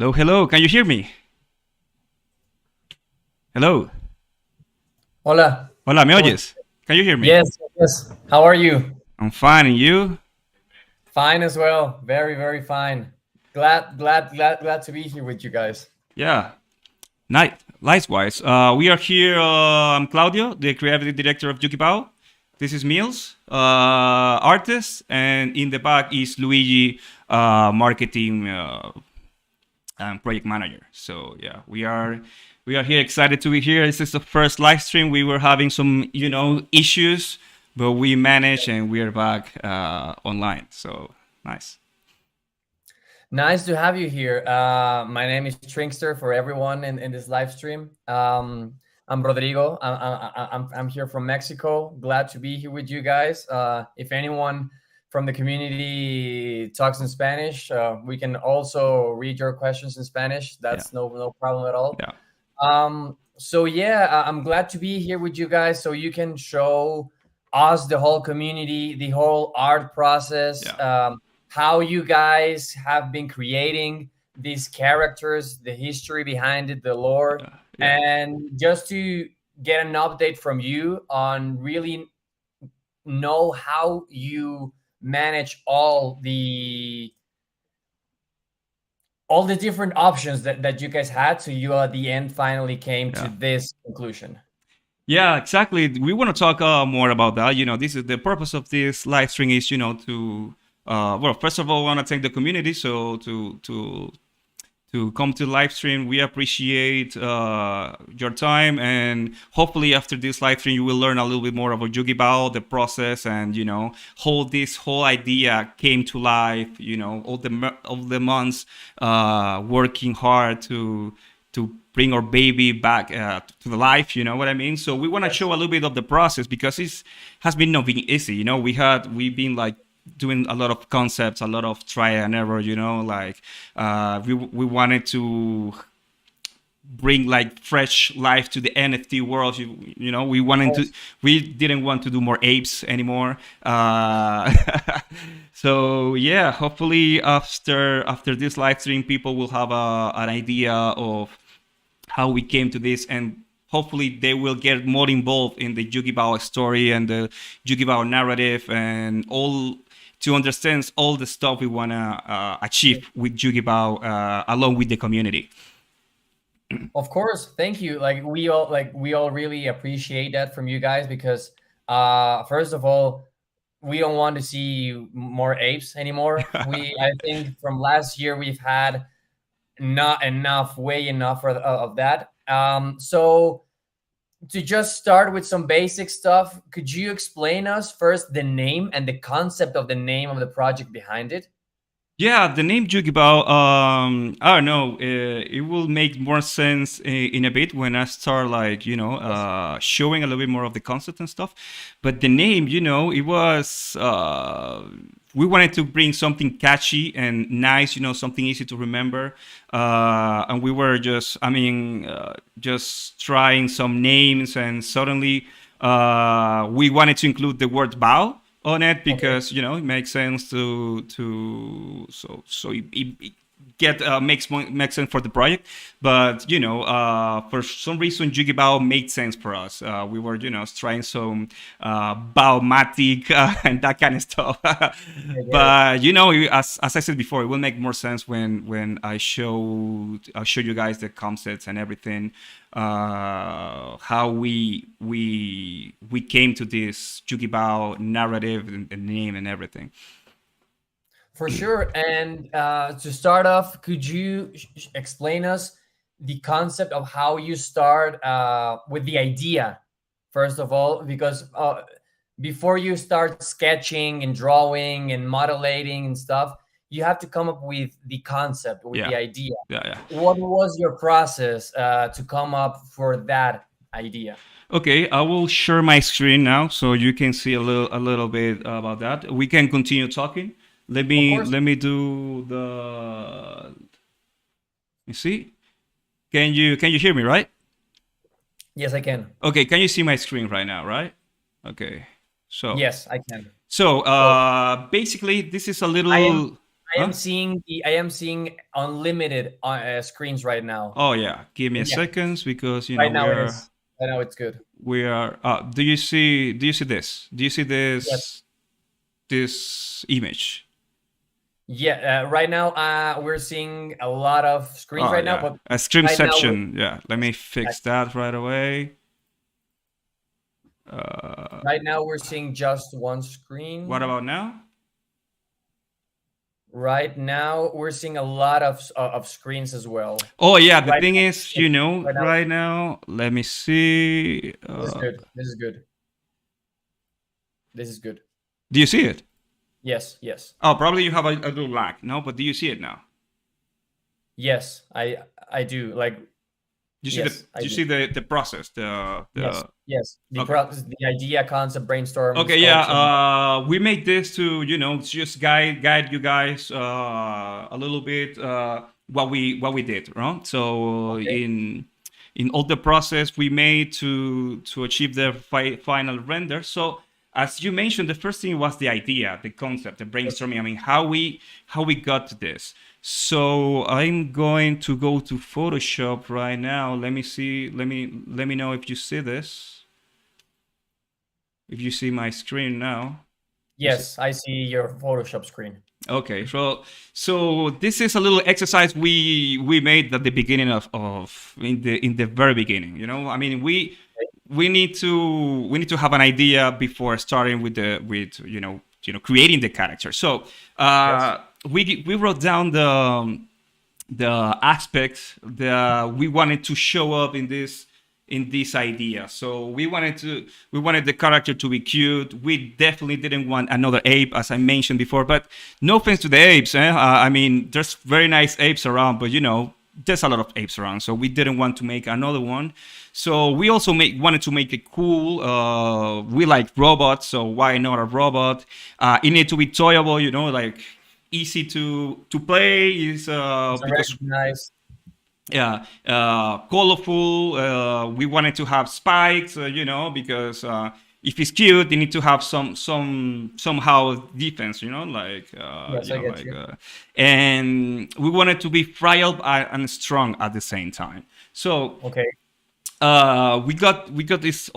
Hello, hello. Can you hear me? Hello. Hola. Hola, ¿me ¿Cómo estás? oyes? Can you hear me? Yes, yes. How are you? I'm fine, and you? Fine as well. Very, very fine. Glad to be here with you guys. Yeah. Nice. Likewise. We are here. I'm Claudio, the creative director of YugiBao. This is Mills, artist, and in the back is Luigi, marketing and project manager. So yeah, we are here excited to be here. This is the first live stream. We were having some issues, but we managed and we are back online. So nice. Nice to have you here. My name is Trinkster for everyone in this live stream. I'm Rodrigo. I'm here from Mexico. Glad to be here with you guys. If anyone from the community talks in Spanish, we can also read your questions in Spanish. Yeah. That's no problem at all. Yeah. So yeah, I'm glad to be here with you guys so you can show us the whole community, the whole art process, Yeah. how you guys have been creating these characters, the history behind it, the lore, Yeah. and just to get an update from you on really know how you manage all the different options that you guys had, so you at the end finally came to Yeah. this conclusion. Yeah, exactly. We want to talk more about that. This is the purpose of this live stream is, to well, first of all, I want to thank the community. So to come to live stream, we appreciate your time, and hopefully after this live stream, you will learn a little bit more about YugiBao, the process, and how this whole idea came to life. All the months working hard to bring our baby back to the life. You know what I mean? So we want to show a little bit of the process because it has been not been easy. We've been like doing a lot of concepts, a lot of try and error. Like we wanted to bring like fresh life to the NFT world. We didn't want to do more apes anymore. So yeah, hopefully after this live stream, people will have an idea of how we came to this, and hopefully they will get more involved in the YugiBao story and the YugiBao narrative and all to understand all the stuff we want to achieve with YugiBao along with the community. Of course, thank you. We all really appreciate that from you guys because first of all, we don't want to see more apes anymore. I think from last year we've had not enough, way enough of that. So to just start with some basic stuff, could you explain us first the name and the concept of the name of the project behind it? Yeah, the name YugiBao, I don't know, it will make more sense in a bit when I start like, showing a little bit more of the concept and stuff. But the name, it was, we wanted to bring something catchy and nice, something easy to remember. And we were just trying some names, and suddenly we wanted to include the word bow on it Okay. because it makes sense to get makes sense for the project. But for some reason YugiBao made sense for us. We were trying some Baomatic and that kind of stuff. I get it. But as I said before, it will make more sense when I'll show you guys the concepts and everything, how we came to this YugiBao narrative and name and everything. For sure. And to start off, could you explain us the concept of how you start with the idea, first of all? Because before you start sketching and drawing and modeling and stuff, you have to come up with the concept, with Yeah, the idea. yeah, yeah. What was your process to come up for that idea? Okay, I will share my screen now so you can see a little bit about that. We can continue talking. Let Of me course. let me do the. You see? Can you hear me, right? Yes, I can. Okay, can you see my screen right now, right? Okay. So Yes, I can. so So basically this is a I am little. Huh? I am seeing unlimited screens right now. Oh yeah, give me a Yeah, second because right now it is. Right now it's good. we are. Do you see this? Do you see Yes. this image? Yeah. Right now, we're seeing a lot of screens Oh right now, yeah, but a right now we're screenception. Yeah, let me uh, fix that right away. Uh, right now we're seeing just one what screen. about now? Right now we're seeing a lot of screens as well. Oh yeah, the Right thing now, is, right now right now, let me see. this is good. This is good. This is good. Do you see it? Yes. Yes. Oh, probably you have a little lag. No, but do you see it now? Yes. I do. Like yes, I Do you do. see the process? Yes. The Yes. The Okay. process, the idea, concept, brainstorm, Okay, yeah. sculpting. We made this to just guide you guys a little bit what we did, right? So Okay. in all the process we made to achieve the final render. So as you mentioned, the first thing was the idea, the concept, the brainstorming. I mean, how we got to this. So I'm going to go to Photoshop right now. Let me see. Let me know if you see this. If you see my screen now. You see? Yes, I see your Photoshop screen. Okay, so this is a little exercise we made at the beginning of in the very beginning. I mean, we need to have an idea before starting with creating the character. So Yes. we wrote down the aspects that we wanted to show up in this idea. So we wanted the character to be cute. We definitely didn't want another ape, as I mentioned before. But no offense to the apes, I mean, there's very nice apes around, but there's a lot of apes around. So we didn't want to make another one. So we also wanted to make it cool. We like robots, so why not a robot? It needed to be toyable, like easy to play is It's because already nice. yeah, colorful. We wanted to have spikes, because if it's cute, they need to have somehow defense, Yes, I get you. and we wanted to be frail and strong at the same time. So Okay. we got this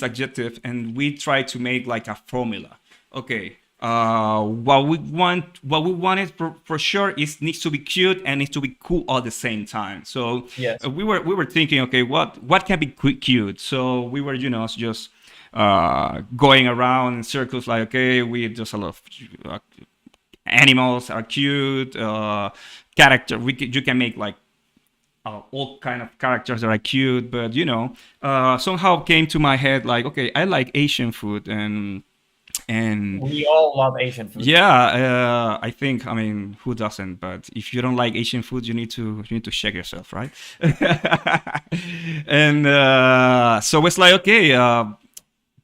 adjective, and we try to make like a formula. Okay. What we wanted for sure is needs to be cute and needs to be cool at the same time. So Yes. we were thinking, okay, what can be cute? So we were, just going around in circles, like, okay, we just a lot of animals are cute. Character, you can make like all kind of characters that are cute, but somehow came to my head like, okay, I like Asian food, and We all love Asian food. yeah, I think, I mean, who doesn't? But if you don't like Asian food, you need to check yourself, right? And so it's like, okay,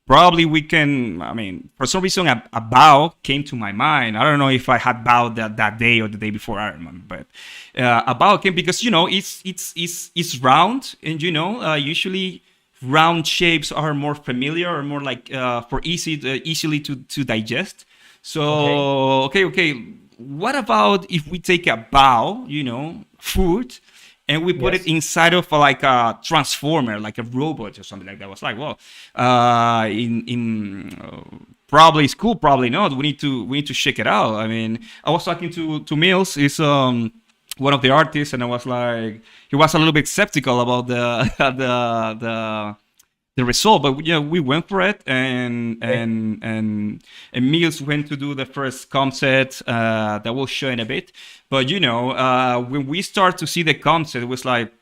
probably we can. I mean, for some reason, a bow came to my mind. I don't know if I had bowed that day or the day before, I remember, but a bow came because it's round, and usually round shapes are more familiar or more like for easily to digest. Okay. So okay, what about if we take a bow, food, and we put it Yes. inside of like a transformer, like a robot or something like that? I was like, well, in probably it's cool, probably not. We need to check it out. I mean, I was talking to Mills, is one of the artists, and I was like, he was a little bit skeptical about the the result, but yeah, we went for it, and Okay. Mills went to do the first concept that we'll show in a bit. But when we start to see the concept, it was like,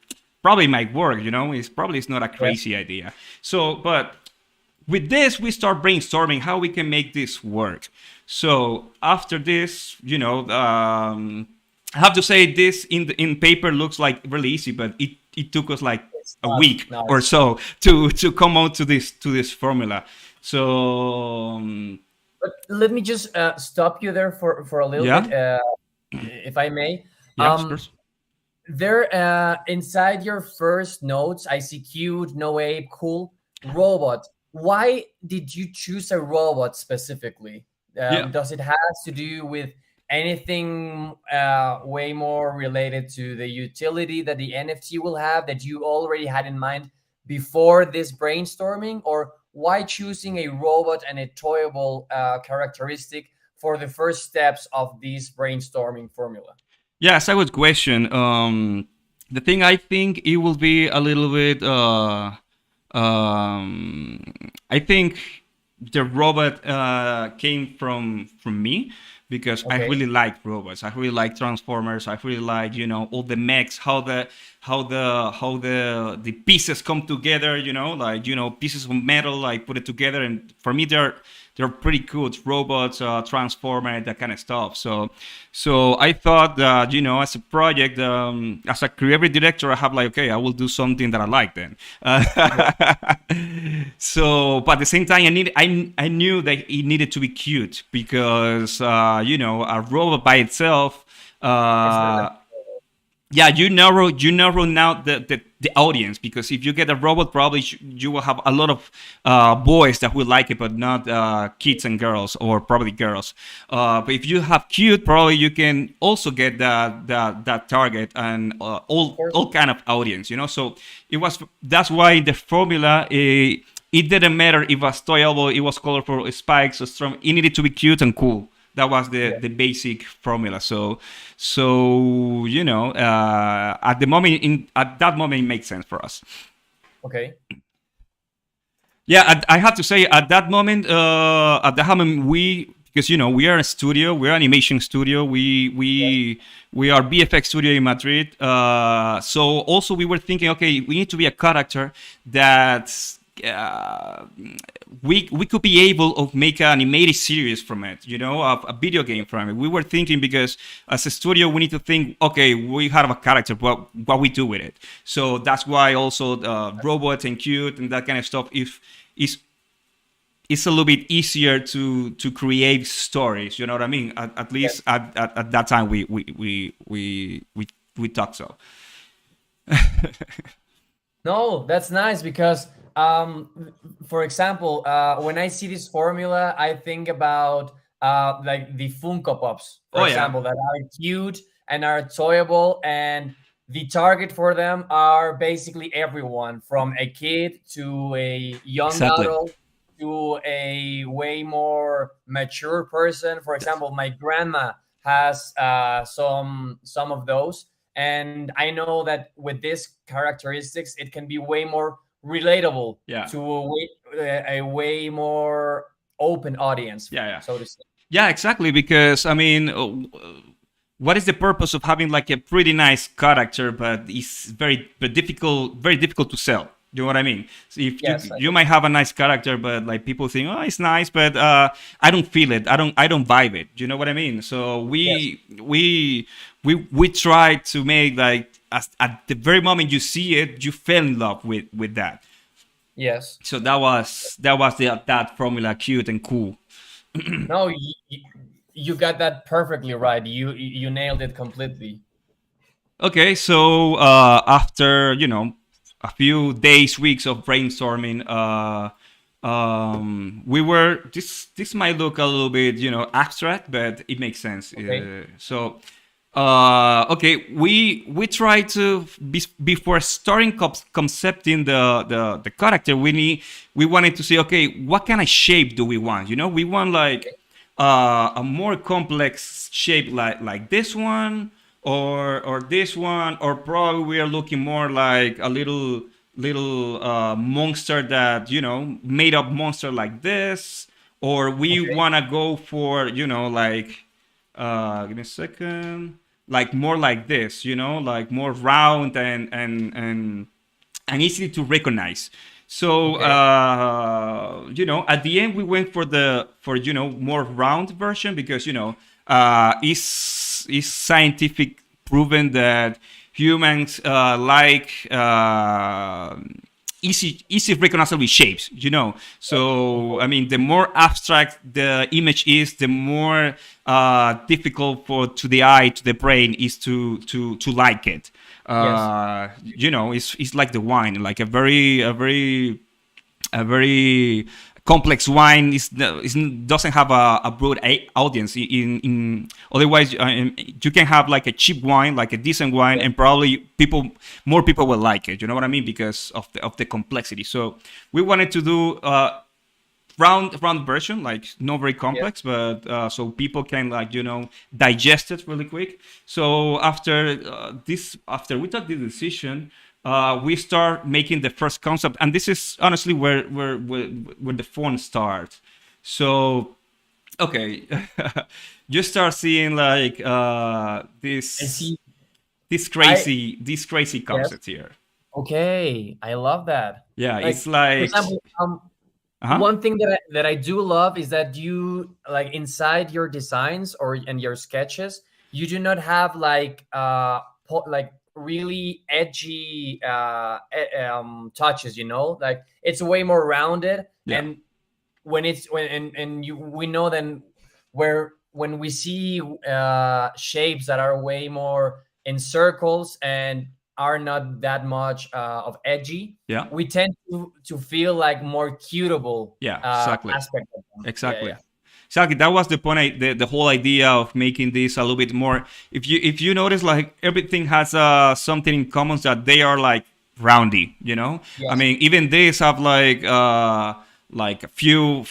probably might work. It's not a Yes. crazy idea. So, but with this, we start brainstorming how we can make this work. So after this, I have to say this in paper looks like really easy, but it took us like It's a not. week No, or it's not. so to come out to this formula. So But let me just stop you there for a little bit, yeah, if I may. yeah, of course. There, inside your first notes, I see cute, no ape, cool, robot. Why did you choose a robot specifically? Yeah. Does it has to do with anything way more related to the utility that the NFT will have that you already had in mind before this brainstorming, or why choosing a robot and a toyable characteristic for the first steps of this brainstorming formula? Yeah, it's a good question. The thing I think it will be a little bit. Um, I think the robot came from me because I Okay, really like robots. I really like Transformers. I really like all the mechs, how the pieces come together. Like pieces of metal, like put it together, and for me they're pretty cool. It's robots, Transformer, that kind of stuff. So I thought that as a project, as a creative director, I have like, okay, I will do something that I like then. yeah, So, but at the same time, I knew that it needed to be cute because a robot by itself. it's not Uh, that. yeah, you narrow now the audience, because if you get a robot, probably you will have a lot of boys that will like it, but not kids and girls, or probably girls. But if you have cute, probably you can also get that target and Of all course, all kind of audience. So that's why the formula. It didn't matter if it was toyable, it was colorful, spikes, or strong. It needed to be cute and cool. That was the yeah, the basic formula. So at that moment it makes sense for us. okay, Yeah, I have to say at that moment because we are a studio, we're an animation studio, yes, we are BFX studio in Madrid. So also we were thinking, okay, we need to be a character that uh, we could be able to make an animated series from it, a video game from it. We were thinking, because as a studio we need to think, okay, we have a character, but what we do with it. So that's why also robots and cute and that kind of stuff, if is it's a little bit easier to create stories. You know what I mean? At yes. least at that time we thought so. No, that's nice because, for example, when I see this formula, I think about like the Funko Pops, for Oh yeah, example, that are cute and are toyable, and the target for them are basically everyone from a kid to a young exactly. adult to a way more mature person. For example, my grandma has some of those, and I know that with these characteristics it can be way more relatable Yeah, to a way more open audience, yeah, yeah. so to say. Yeah, exactly. Because I mean, what is the purpose of having like a pretty nice character, but it's very difficult to sell? You know what I mean? So if you Yes, I you do. might have a nice character, but like people think, oh, it's nice, but I don't feel it. I don't vibe it. You know what I mean? So Yes, we try to make like at the very moment you see it, you fell in love with that. yes. So that was that formula, cute and cool. No, you got that perfectly right. You nailed it completely. Okay, so after a few days, weeks of brainstorming, we were this might look a little bit abstract, but it makes sense. Okay, Okay, we try to before starting concepting the character, we wanted to say, okay, what kind of shape do we want? We want like a more complex shape, like this one, or this one, or probably we are looking more like a little monster, that made up monster like this, or we okay, want to go for like give me a second, like more like this, like more round and easy to recognize. So okay. at the end we went for more round version, because it's scientific proven that humans like easy recognizable shapes. So I mean, the more abstract the image is, the more difficult for to the eye, to the brain, is to like it. Yes, It's like the wine, like a very complex wine doesn't have a broad audience. In otherwise, you can have like a cheap wine, like a decent wine, Yeah. and probably more people will like it. You know what I mean? Because of the complexity. So we wanted to do round version, like not very Yeah. complex, but so people can, like, digest it really quick. So after we took the decision, we start making the first concept, and this is honestly where the fun starts. So okay, you start seeing like I see. I this crazy Yes. concept here. Okay, I love that. Yeah, Like, it's for like, example, uh-huh. one thing that I do love is that you, like, inside your designs or and your sketches, you do not have like like really edgy touches. Like it's way more rounded, Yeah, and when it's when and you we know then where when we see shapes that are way more in circles and are not that much of edgy, yeah, we tend to feel like more cutable yeah, exactly. aspect of them. Yeah, Exactly. yeah, Exactly. That was the point. The whole idea of making this a little bit more. If you notice, like, everything has something in common, that they are like roundy. I yes, mean, even these have like a few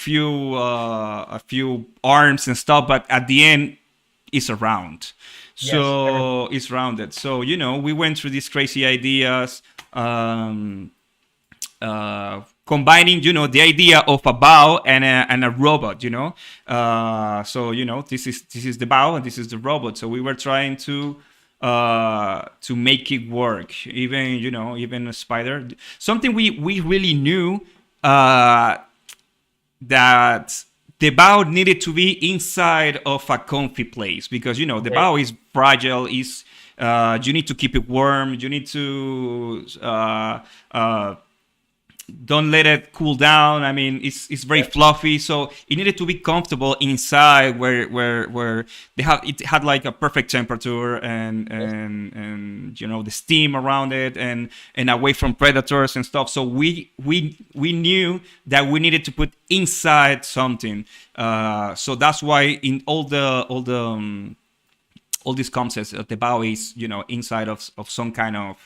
arms and stuff, but at the end, it's a round. yes, everything. So it's rounded. So we went through these crazy ideas. Combining, the idea of a bow and a robot. So this is the bow and this is the robot. So we were trying to make it work. Even a spider. Something we really knew, uh, that the bow needed to be inside of a comfy place, because the Okay. bow is fragile. Is You need to keep it warm. You need to don't let it cool down. I mean, it's very Yeah. fluffy, so it needed to be comfortable inside, where it had like a perfect temperature, and Yes. the steam around it, and away from predators and stuff. So we knew that we needed to put inside something. So that's why in all these concepts, the bow is inside of some kind of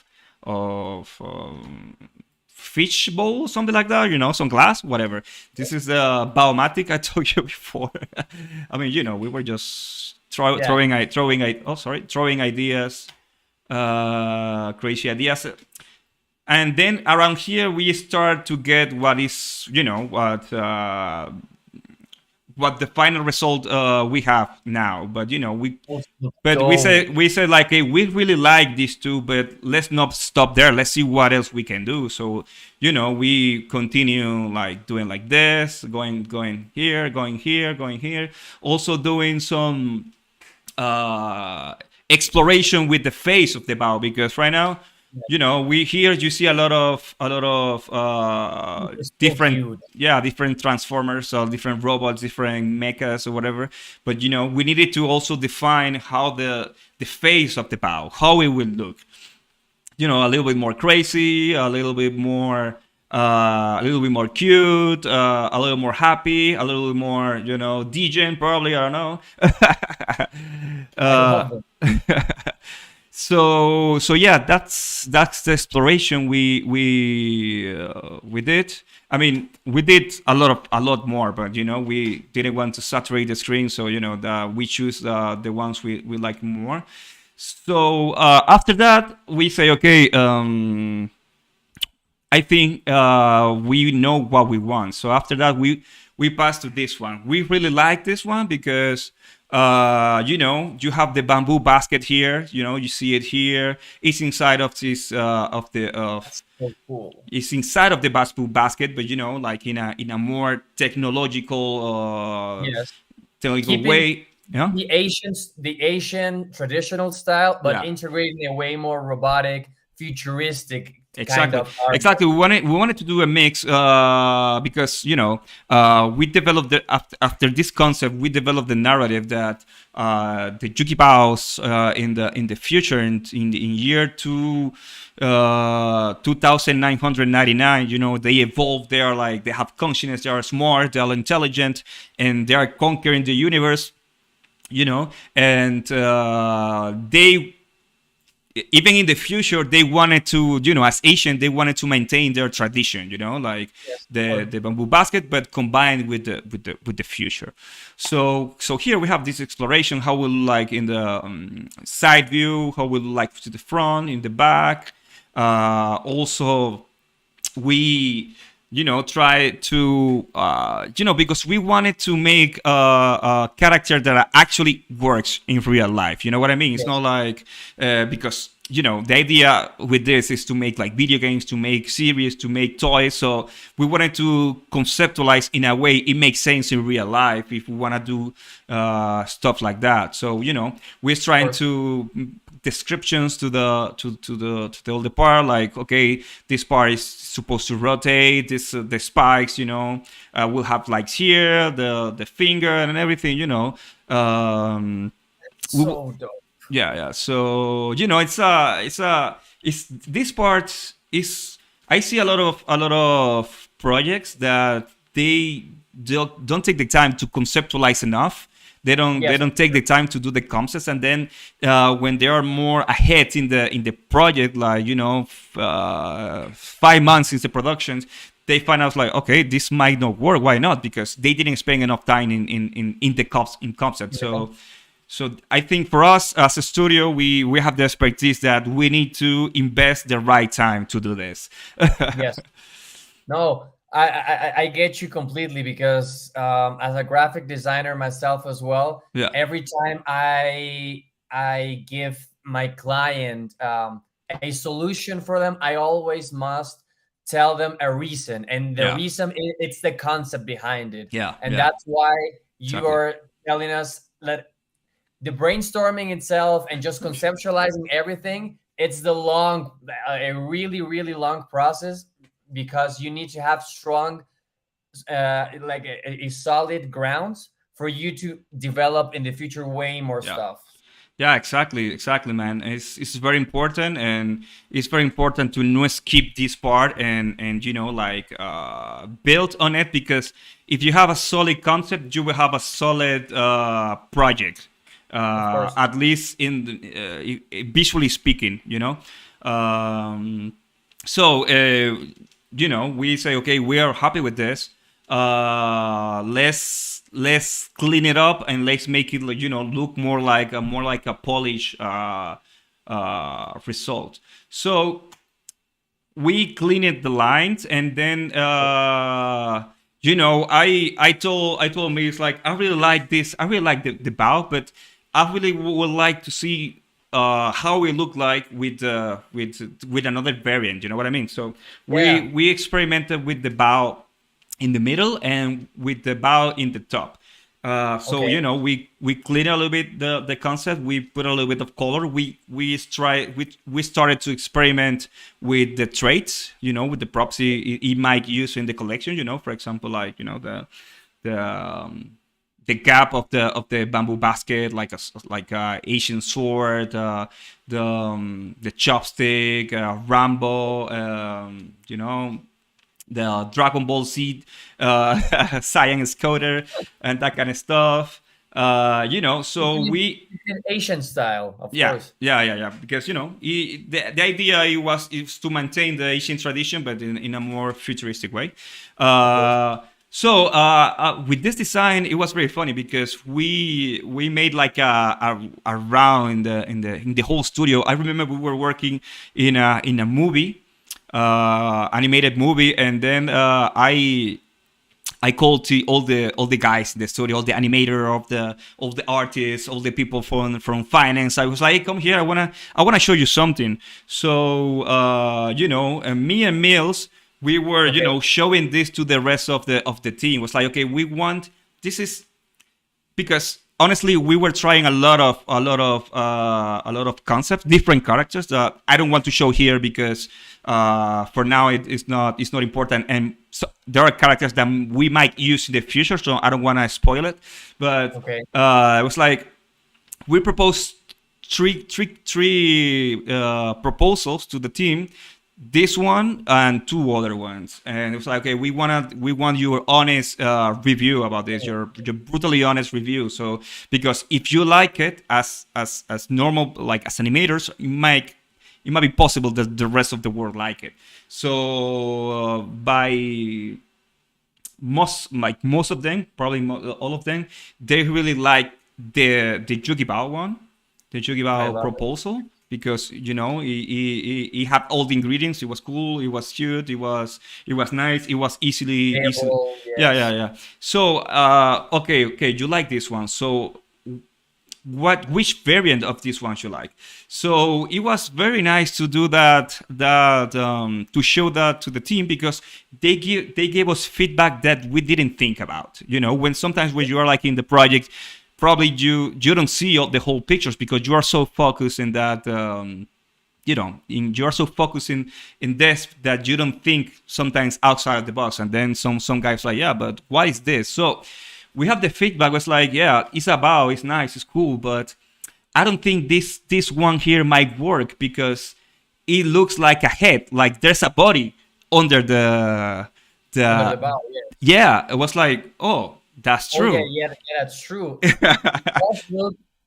fish bowl, something like that, some glass, whatever. This is the biomatic I told you before. I mean, we were just Yeah. throwing ideas, crazy ideas. And then around here, we start to get what is, what the final result we have now. But we So said like, hey, we really like these two, but let's not stop there. Let's see what else we can do. So we continue like doing like this, going here, going here, going here. Also doing some exploration with the face of the bow, because right now, you see a lot of it's so different, cute. yeah, different transformers or different robots, different mechas or whatever. But we needed to also define how the face of the bow, how it will look. A little bit more crazy, a little bit more cute, a little more happy, a little bit more, degen, probably, I don't know. I uh, love them. so yeah, that's the exploration we did. I mean, we did a lot more, but we didn't want to saturate the screen, so we choose the ones we like more. So after that, we say, okay, I think we know what we want. So after that, we pass to this one. We really like this one because you have the bamboo basket here. You see it here. It's inside of this That's so cool. it's inside of the bamboo basket, but like in a more Yes. technological Keeping way. Yeah, the Asian traditional style, but yeah, integrating a way more robotic futuristic kind Exactly, of art. exactly. We wanted to do a mix because we developed after this concept we developed the narrative that the YugiBaos in the future in year 2999, they evolve. They are like they have consciousness. They are smart. They are intelligent, and they are conquering the universe. And they even in the future they wanted to, as Asian, they wanted to maintain their tradition, like Yes, of the course. the bamboo basket, but combined with the future. So here we have this exploration, how we like in the side view, how we like to the front, in the back. Also we try to because we wanted to make a character that actually works in real life. You know what I mean? It's not Yes, like because the idea with this is to make like video games, to make series, to make toys. So we wanted to conceptualize in a way it makes sense in real life if we want to do stuff like that. So we're of trying course. to descriptions to the older part, like, okay, this part is supposed to rotate, this the spikes, will have like here the finger and everything. We, So dope. yeah. So it's this part is, I see a lot of projects that they don't take the time to conceptualize enough. They Yes, don't take the time to do the concepts, and then when they are more ahead in the project, like 5 months since the productions, they find out like, okay, this might not work. Why not? Because they didn't spend enough time in concept. So I think for us as a studio, we have the expertise that we need to invest the right time to do this. yes. No, I get you completely because as a graphic designer myself as well, Yeah, every time I give my client a solution for them, I always must tell them a reason, and the yeah, reason it's the concept behind it, yeah, and yeah, that's why you exactly. are telling us that the brainstorming itself and just conceptualizing everything, it's a really really long process because you need to have strong like a solid grounds for you to develop in the future way more Yeah. stuff. Yeah, exactly, man. It's very important, and it's very important to not skip this part and like build on it, because if you have a solid concept, you will have a solid project, Of course. at least in visually speaking. Um, so we say, okay, we are happy with this. Let's clean it up, and let's make it like, look more like a polished result. So we cleaned the lines, and then I told me, it's like, I really like this, I really like the bow, but I really would like to see how it look like with another variant. You know what I mean? So we Yeah. we experimented with the bow in the middle and with the bow in the top. So Okay. we clean a little bit the concept. We put a little bit of color. We started to experiment with the traits. With the props he might use in the collection. For example, like the the gap of the bamboo basket, like a Asian sword, the chopstick, Rambo, the Dragon Ball Z, Saiyan Scoder, and that kind of stuff. So we, In Asian style, of yeah, course. yeah, yeah, yeah. Because the idea is to maintain the Asian tradition, but in a more futuristic way. Of course. With this design, it was very funny because we made like a round in the whole studio. I remember we were working in a movie, animated movie, and then I called to all the guys in the studio, all the animator, of the artists, all the people from finance. I was like, hey, come here, I wanna show you something. So and me and Mills, we were Okay. showing this to the rest of the team. It was like, okay, we want, this is because honestly, we were trying a lot of concepts, different characters that I don't want to show here because for now it's not important, and so there are characters that we might use in the future, so I don't want to spoil it. But Okay. it was like we proposed three proposals to the team, this one and two other ones, and it was like, okay, we want your honest review about this, your brutally honest review. So because if you like it as normal, like as animators, it might be possible that the rest of the world like it. So by most of them, probably all of them, they really like the YugiBao one, the I YugiBao love it. proposal, because he had all the ingredients. It was cool. It was cute. It was nice. It was easily. Playable, Yeah, yeah, yes. yeah. So okay, you like this one. So which variant of this one you like? So it was very nice to do that to show that to the team, because they gave us feedback that we didn't think about. When sometimes when you are like in the project, probably you don't see all the whole pictures because you are so focused in that you're so focused in this that you don't think sometimes outside of the box. And then some guys like, yeah, but what is this? So we have the feedback was like, yeah, it's about, it's nice, it's cool, but I don't think this one here might work because it looks like a head, like there's a body under Under the the bow, yeah. yeah. It was like, oh, that's Oh yeah, true. yeah, yeah, that's true.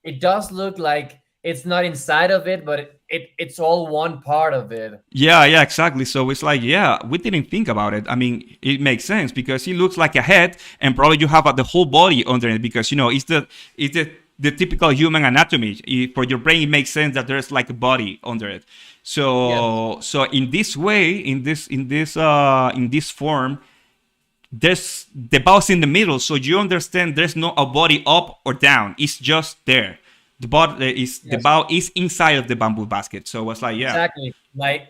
It does look like it's not inside of it, but it's all one part of it. Yeah, yeah, exactly. So it's like, yeah, we didn't think about it. I mean, it makes sense because he looks like a head, and probably you have the whole body under it because it's the typical human anatomy. For your brain, it makes sense that there's like a body under it. Yes, So in this way, in this form, there's the ball's in the middle, so you understand there's no a body up or down. It's just there. The yes, ball is inside of the bamboo basket. So it's like, yeah. exactly.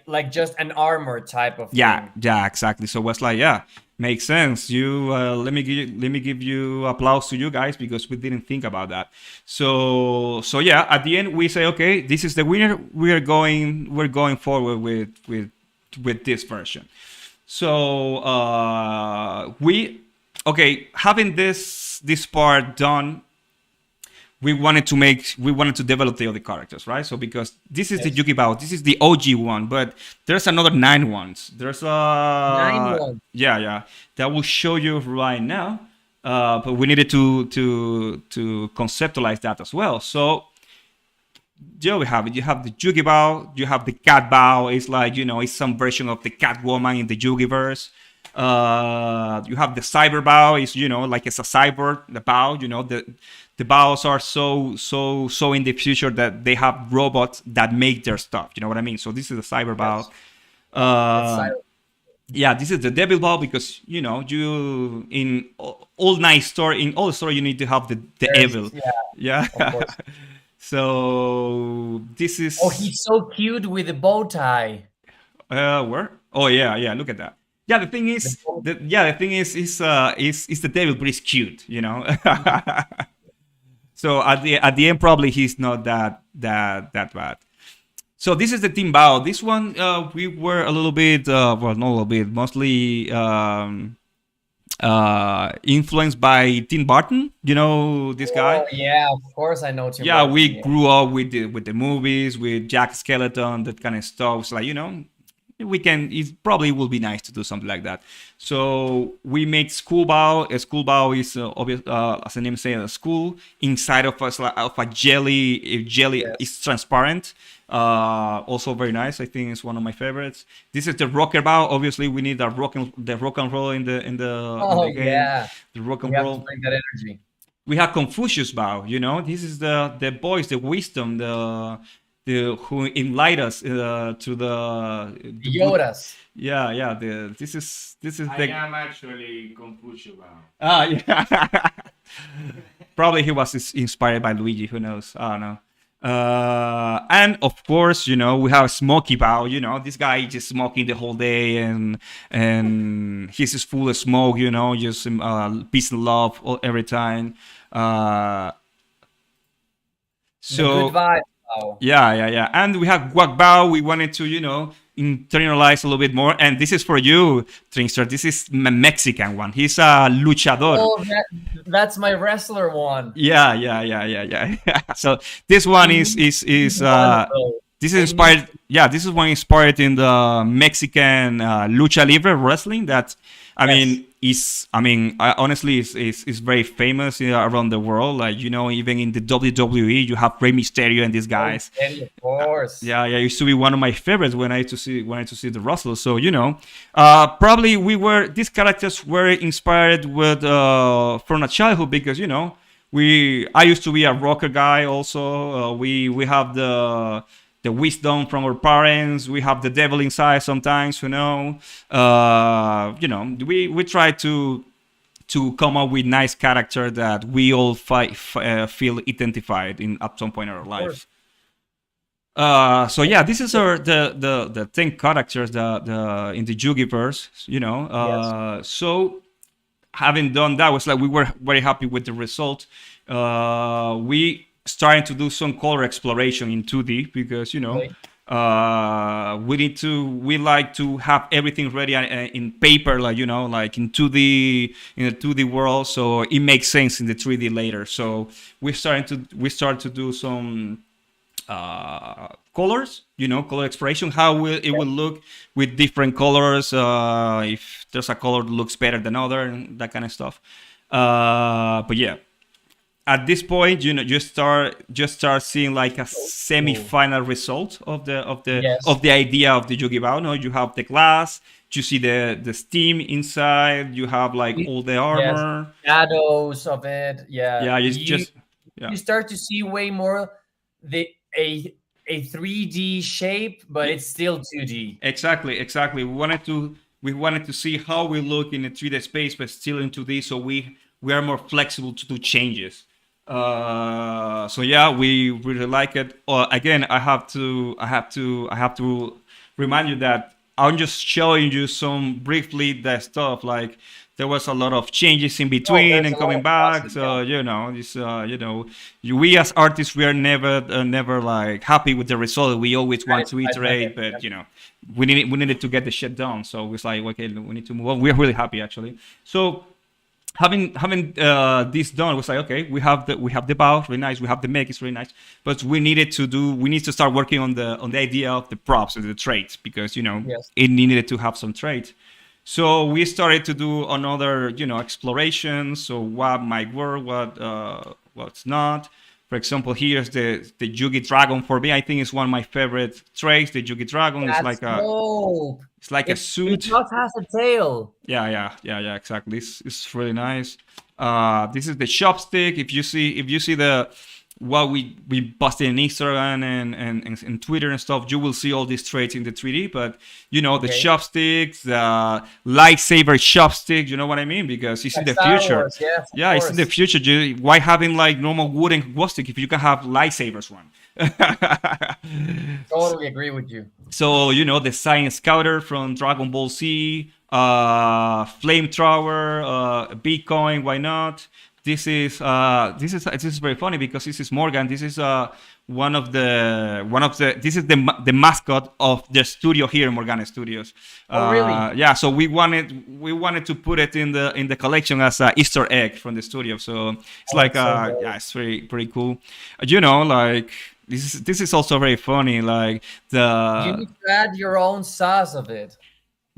Like just an armor type of Yeah, thing. yeah, exactly. So it's like, yeah, makes sense. You let me give you applause to you guys because we didn't think about that. So yeah, at the end we say, okay, this is the winner. We're going forward with this version. So having this part done, we wanted to develop the other characters, right? So because this is the Yes. YugiBao, this is the OG one, but there's another 9 ones. There's 9 1. yeah, yeah, that will show you right now. But we needed to conceptualize that as well. So there we have it. You have the YugiBao, you have the Cat Bao. It's like, it's some version of the Catwoman in the Yugiverse. You have the Cyber Bao. It's, like it's a cyber, the Bao. The Baos are so in the future that they have robots that make their stuff. You know what I mean? So this is the Cyber Bao. Yes. It's Uh, silent. yeah, this is the Devil Ball because you in all night story, in all the story, you need to have the evil. There's yeah, Yeah. of course. So this Oh, is he's so cute with the bow tie. where? Oh yeah, yeah. Look at that. Yeah, the thing The is, bow- is the devil, but he's cute. Mhm. So at the end, probably he's not that bad. So this is the Team Bao. This one, we were a little bit, well, not a little bit, mostly influenced by Tim Burton. You know this guy. Oh yeah, of course I know Tim Yeah, Burton. we Yeah. grew up with the movies, with Jack Skeleton, that kind of stuff. It's like, we can. It probably will be nice to do something like that. So we made School Bao. A School Bao is obvious, as the name says, a school inside of us of a jelly. Jelly Yes. is transparent. Also very nice. I think it's one of my favorites. This is the rocker Bao. Obviously, we need the rock and roll in Oh the game. yeah. The rock We and have to roll. bring that energy. We have Confucius Bao. This is the voice, the wisdom, the who enlight us to the good. Yodas. Yeah, yeah. This is I the am actually Confucius. yeah. Probably he was inspired by Luigi. Who knows? I don't know. And of course, we have Smokey Bao. This guy just smoking the whole day, and he's just full of smoke. Just peace and love every time. Uh, The good So vibe. Wow. yeah. And we have YugiBao. We wanted to, internalize a little bit more. And this is for you, Trinkster. This is Mexican one. He's a luchador. Oh, that's my wrestler one. Yeah. So this one I is need is one of those. this is I need. inspired. Yeah, this is one inspired in the Mexican lucha libre wrestling. That I Yes. mean honestly is very famous around the world. Like even in the WWE, you have Rey Mysterio and these Oh, guys. Teddy, of course. Yeah, it used to be one of my favorites when I used to see the wrestlers. So probably these characters were inspired with from a childhood because I used to be a rocker guy also. We have the wisdom from our parents. We have the devil inside sometimes. We try to come up with nice character that we all feel identified in at some point in our Of course. life. So yeah, this is the 10 characters the in the Yugiverse, Yes. So having done that was like we were very happy with the result. We starting to do some color exploration in 2D because Okay. we like to have everything ready in paper, like in 2D in the 2D world, so it makes sense in the 3D later. So we start to do some colors, color exploration, how it will look with different colors, if there's a color that looks better than other and that kind of stuff. But yeah, at this point, just start seeing like a Oh, semi-final result of yes. the idea of the YugiBao. No, you have the glass, you see the steam inside, you have like You- all the Yes. armor. Shadows of it. Yeah. Yeah, it's You just yeah. you start to see way more the a 3D shape, but it's still 2D. Exactly. We wanted to see how we look in a 3D space, but still in 2D, so we are more flexible to do changes. So yeah, we really like it. Again, I have to remind you that I'm just showing you some briefly that stuff. Like there was a lot of changes in Oh, between there's and a lot coming of back. process. Yeah. So we as artists we are never like happy with the result. We always want to I admit iterate, it. but we needed to get the shit done. So it's like okay, we need to move on. We're really happy actually. So having this done was like okay, we have the bow, really nice. We have the make, it's really nice. But we need to start working on the idea of the props and the traits because Yes. it needed to have some traits. So we started to do another exploration. So what might work, what's not. For example, here's the Yugi Dragon. For me, I think it's one of my favorite traits. The Yugi Dragon is That's like a dope. it's like a It suit. just has a tail. Yeah, exactly. It's really nice. This is the chopstick. If you see the what we posted in Instagram and Twitter and stuff, you will see all these traits in the 3D. But the Okay. chopsticks, the lightsaber chopstick. You know what I mean? Because it's in Like the Star future. Wars. Yes, of Yeah, it's in the course. future. Why having like normal wooden stick if you can have lightsabers one? Totally agree with you. So the Science Scouter from Dragon Ball Z, flamethrower, Bitcoin. Why not? This is very funny because this is Morgan. This is this is the mascot of the studio here in Morgana Studios. Oh, really? Yeah, so we wanted to put it in the collection as a Easter egg from the studio. So it's Oh, like that's so dope. yeah, it's very pretty cool. Like this is also very funny. Like You the need to add your own sauce of it.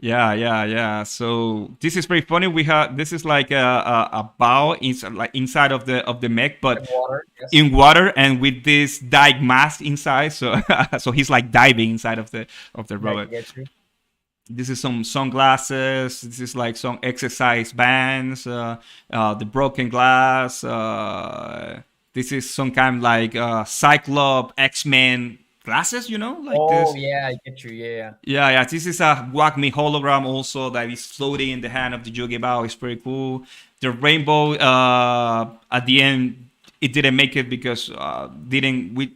yeah. So this is very funny. This is like a bow inside of the mech, And but water. Yes. in water and with this dive mask inside. So so he's like diving inside of the I robot. get you. This is some sunglasses. This is like some exercise bands. The broken glass. This is some kind like Cyclops X-Men glasses. Like Oh, this. yeah, I get you. Yeah. Yeah. This is a Walk Me hologram also that is floating in the hand of the YugiBao. It's pretty cool. The rainbow at the end it didn't make it because didn't we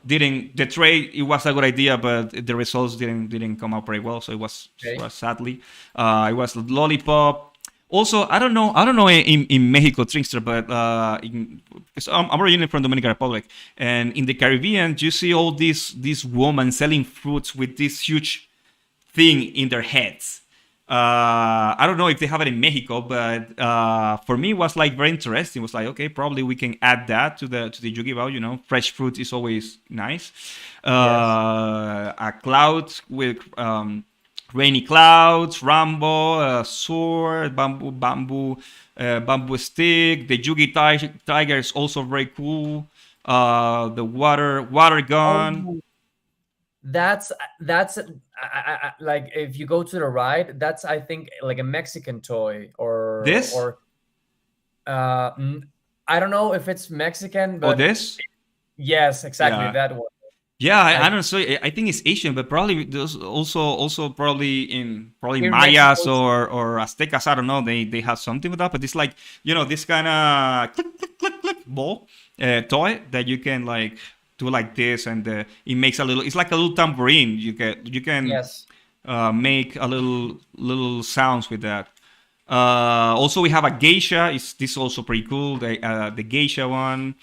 didn't the trade. It was a good idea, but the results didn't come out very well. So it was Okay. sadly it was lollipop. Also, I don't know in Mexico, Trickster, but because I'm originally from Dominican Republic, and in the Caribbean, you see all these women selling fruits with this huge thing in their heads. I don't know if they have it in Mexico, but for me, it was like very interesting. It was like, okay, probably we can add that to the YugiBao. You know, fresh fruit is always nice. Yes. A cloud with rainy clouds, Rambo, sword, bamboo stick. The Tiger is also very cool. The water gun. Oh, that's like if you go to the right, that's I think like a Mexican toy This or I don't know if it's Mexican, or but this? yes, exactly Yeah. that one. Yeah, I I don't know. I think it's Asian, but probably there's also probably in probably here in Mexico, Mayas or Aztecas. I don't know. They have something with that, but it's like this kind of click click click click ball toy that you can like do like this, and it makes a little. It's like a little tambourine. You can yes. make a little sounds with that. Also, we have a geisha. Is this also pretty cool? The geisha one.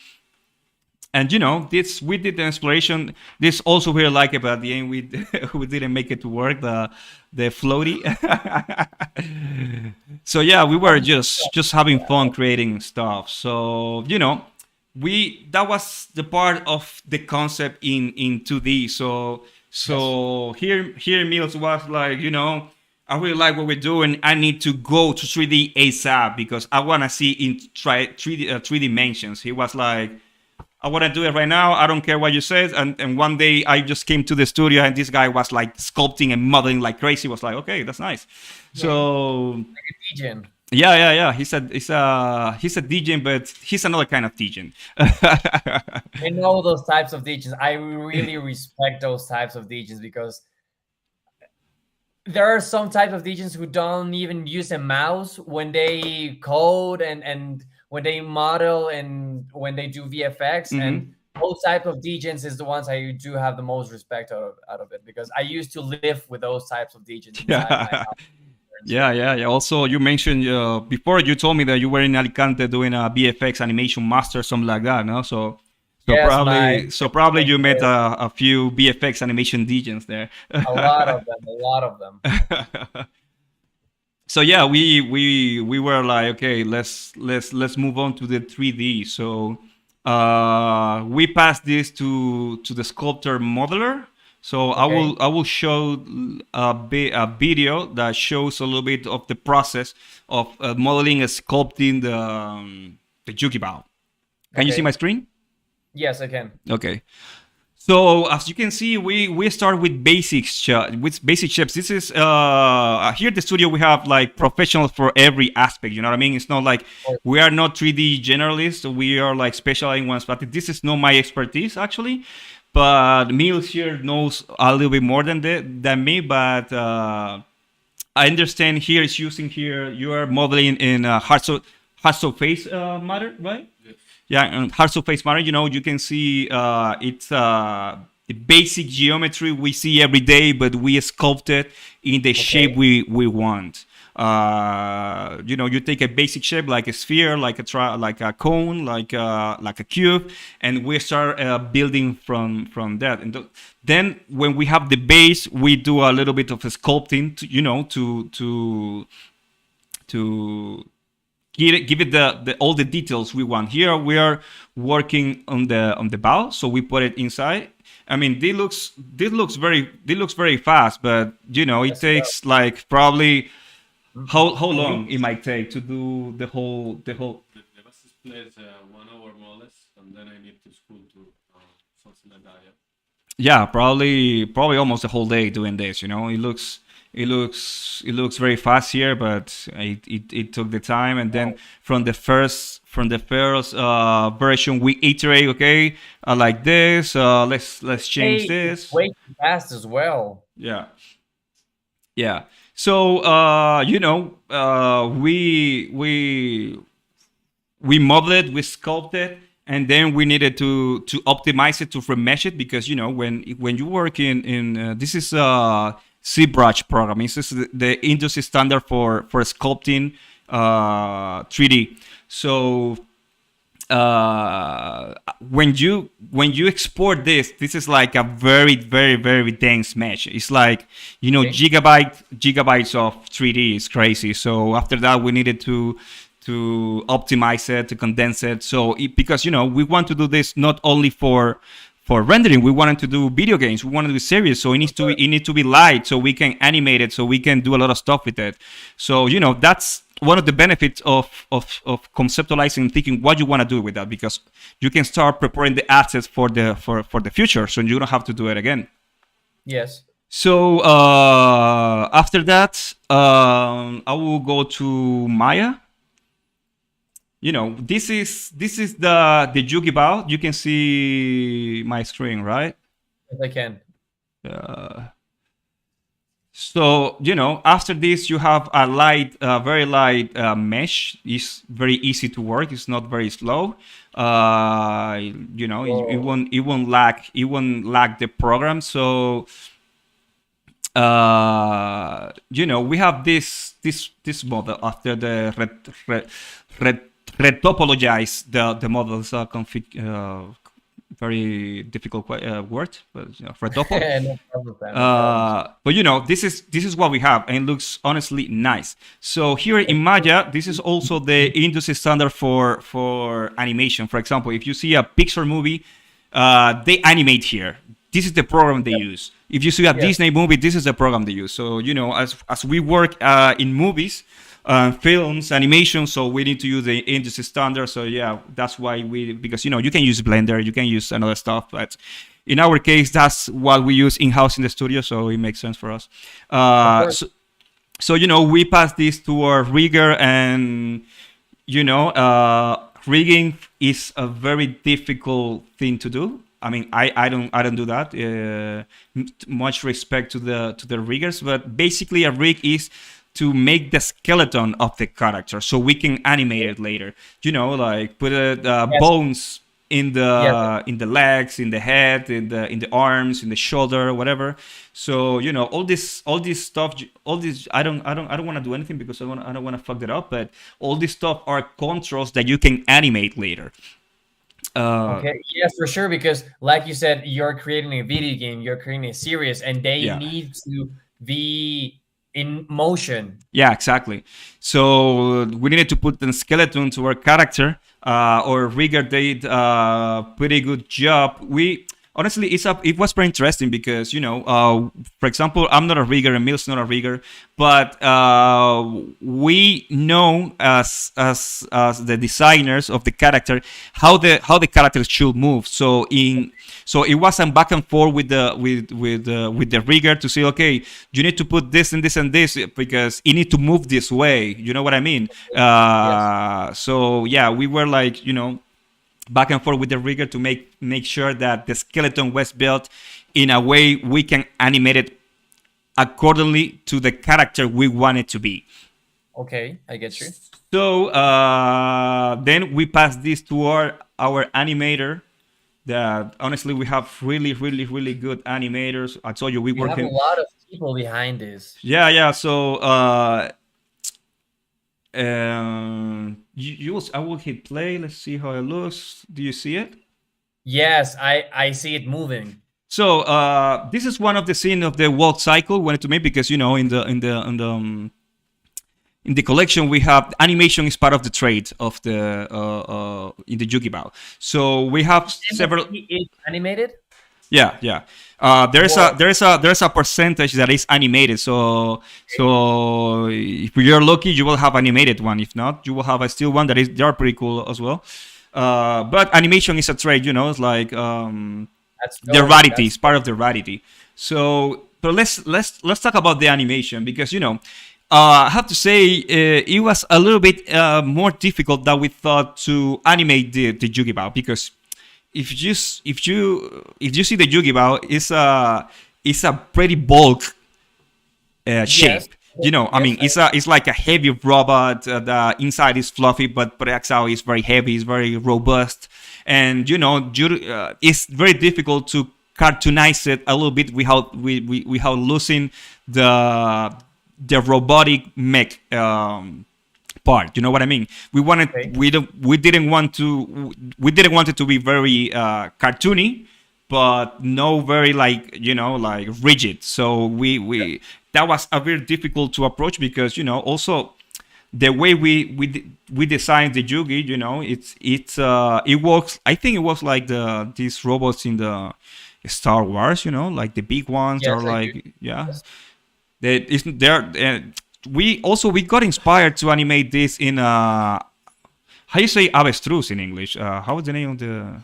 And this we did the exploration. This also we like it, but at the end we we didn't make it to work. The floaty. So yeah, we were just having fun creating stuff. So we that was the part of the concept in 2D. So Yes. here Mills was like I really like what we're doing. I need to go to 3D ASAP because I want to see in 3 dimensions. He was like, I want to do it right now. I don't care what you said. And one day I just came to the studio and this guy was like sculpting and modeling like crazy. Was like, okay, that's nice. Yeah. So Legion. yeah. He's a DJ, but he's another kind of DJ. I know those types of DJs. I really respect those types of DJs because there are some types of DJs who don't even use a mouse when they code and when they model and when they do VFX. And Hmm. those type of DJs is the ones I do have the most respect out of it because I used to live with those types of DJs inside my Yeah. house in Spain. Yeah. Also, you mentioned before you told me that you were in Alicante doing a BFX animation master, something like that, no? So Yes, my probably you met a few BFX animation DJs there. a lot of them, a lot of them. So yeah, we were like, okay, let's move on to the 3D. So we passed this to the sculptor modeler. So Okay. I will show a video that shows a little bit of the process of modeling and sculpting the YugiBao. Can you see my Okay. screen? Yes, I can. Okay. So as you can see, we start with with basic shapes. This is here at the studio we have like professionals for every aspect. You know what I mean? It's not like Or- we are not 3D generalists. We are like specializing ones. But this is not my expertise actually. But Mills here knows a little bit more than me. But I understand here is using here you are modeling in hard surface matter, right? Yeah, and hard surface matter, you can see it's the basic geometry we see every day, but we sculpt it in the shape Okay. we want. You take a basic shape like a sphere, like a cone, like a cube, and we start building from that. And then when we have the base, we do a little bit of sculpting, to give it the all the details we want. Here we are working on the bow, so we put it inside. I mean, this looks very fast, but it Yes, it does. takes like probably how long it Weeks. might take to do the whole. The best split 1 hour more or less, and then I need to school to something like that. Yeah. Yeah, probably almost a whole day doing this. It looks very fast here, but it took the time. And then Wow. from the first version, we iterate. Okay, I like this. Let's change Hey, it's this. way too fast as well. Yeah, yeah. So we modeled it, we sculpted it, and then we needed to optimize it to remesh it because when you work in this is ZBrush programming. This is the industry standard for sculpting 3D. So when you export this is like a very very very dense mesh. It's like, you know, Okay. gigabytes of 3D is crazy. So after that we needed to optimize it, to condense it. So because, you know, we want to do this not only for rendering, we wanted to do video games, we wanted to do series, so it needs to be light, so we can animate it, so we can do a lot of stuff with it. So, you know, that's one of the benefits of conceptualizing, thinking what you want to do with that, because you can start preparing the assets for the future, so you don't have to do it again. Yes. So after that, I will go to Maya. You know, this is the YugiBao. You can see my screen, right? Yes, I can. So, you know, after this you have a light, very light mesh. It's very easy to work. It's not very slow. You know, it won't lag the program. So you know, we have this model after the retopologize the models, very difficult word, but you know, retopol. No problem, man, no problem. But you know, this is what we have, and it looks honestly nice. So here in Maya, this is also the industry standard for animation. For example, if you see a Pixar movie, they animate here. This is the program they use. If you see a Disney movie, this is the program they use. So, you know, as we work in movies, films, animation, so we need to use the industry standard. So yeah, that's why because, you know, you can use Blender, you can use another stuff, but in our case, that's what we use in-house in the studio, so it makes sense for us. So you know, we pass this to our rigger, and you know, rigging is a very difficult thing to do. I mean, I don't do that. Much respect to the riggers, but basically a rig is to make the skeleton of the character, so we can animate it later. You know, like put bones in the legs, in the head, in the arms, in the shoulder, whatever. So, you know, all this stuff, all this, I don't want to do anything because I don't want to fuck it up. But all this stuff are controls that you can animate later. Okay, yes, for sure. Because, like you said, you're creating a video game, you're creating a series, and they need to be in motion. Yeah, exactly. So we needed to put the skeleton to our character. Or rigger did pretty good job. We honestly, it was pretty interesting because, you know, for example, I'm not a rigger and Mil's not a rigger, but we know as the designers of the character how the character should move. So it wasn't back and forth with the rigger to say, okay, you need to put this and this and this because it need to move this way. You know what I mean? So yeah, we were like, you know, back and forth with the rigger to make sure that the skeleton was built in a way we can animate it accordingly to the character we want it to be. Okay, I get you. So then we pass this to our animator. That honestly, we have really good animators. I told you we have a lot of people behind this. Yeah. So I will hit play. Let's see how it looks. Do you see it? Yes, I see it moving. So this is one of the scene of the world cycle wanted to make, because, you know, in the collection we have animation is part of the trade of the in the YugiBao. So we have several. It's animated. Yeah. There's a percentage that is animated. So if you're lucky, you will have animated one. If not, you will have a still one they are pretty cool as well. But animation is a trade. You know, it's like the rarity is part of the rarity. So let's talk about the animation, because, you know, I have to say it was a little bit more difficult than we thought to animate the YugiBao, because if you see the YugiBao, it's a pretty bulk shape. Yes. You know, I mean, it's like a heavy robot. The inside is fluffy, but the outside is very heavy. It's very robust, and, you know, it's very difficult to cartoonize it a little bit without losing the robotic mech part. You know what I mean? Okay. We didn't want it to be very cartoony, but no very like like rigid. So we that was a very difficult to approach because also the way we designed the Yugi, it works. I think it was like these robots in the Star Wars, like the big ones Yes, are I do. like, yeah, Yes. they isn't there. We got inspired to animate this in how you say avestruz in English? How is the name of the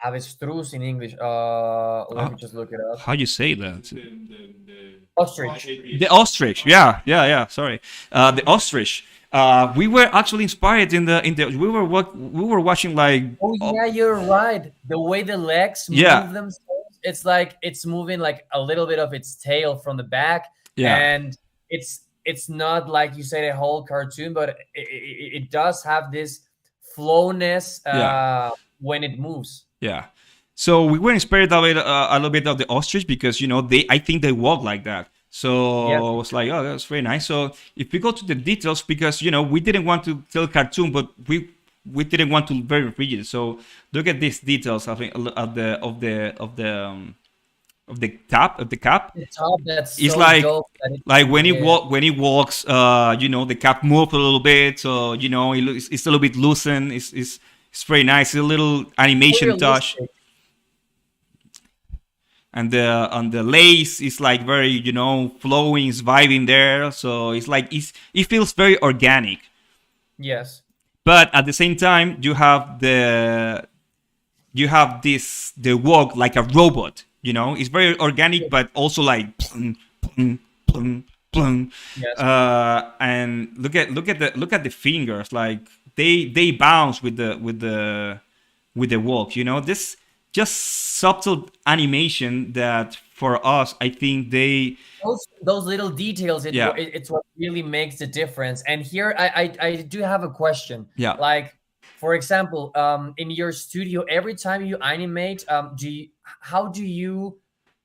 Avestruz in English. Let uh, me just look it up. how you say that? The Ostrich. The ostrich, yeah, yeah, yeah. Sorry, the ostrich. We were actually inspired in the we were watching like Oh yeah, you're right. The way the legs yeah, move themselves, it's like it's moving like a little bit of its tail from the back, yeah, and it's not like you said a whole cartoon, but it does have this flowness yeah, when it moves. yeah. So we were inspired a little bit of the ostrich because I think they walk like that. Yes, So I was like, oh, that's very nice. So if we go to the details, because we didn't want to tell cartoon, but we didn't want to very rigid. So look at these details of the cap. the top that's It's so like dope that yeah, when he walks, the cap moves a little bit, so it's a little bit loosened. It's very nice. It's a little so animation touch, realistic. and the lace is like very flowing, it's vibing there. So it's like it feels very organic, Yes, but at the same time you have the walk like a robot. It's very organic, but also like plung, plung, plung, plung. yes. And look at the fingers, like they bounce with the walk. This just subtle animation that for us, I think Those little details, yeah, it's what really makes the difference. And here I do have a question. yeah. Like, for example, in your studio, every time you animate, how do you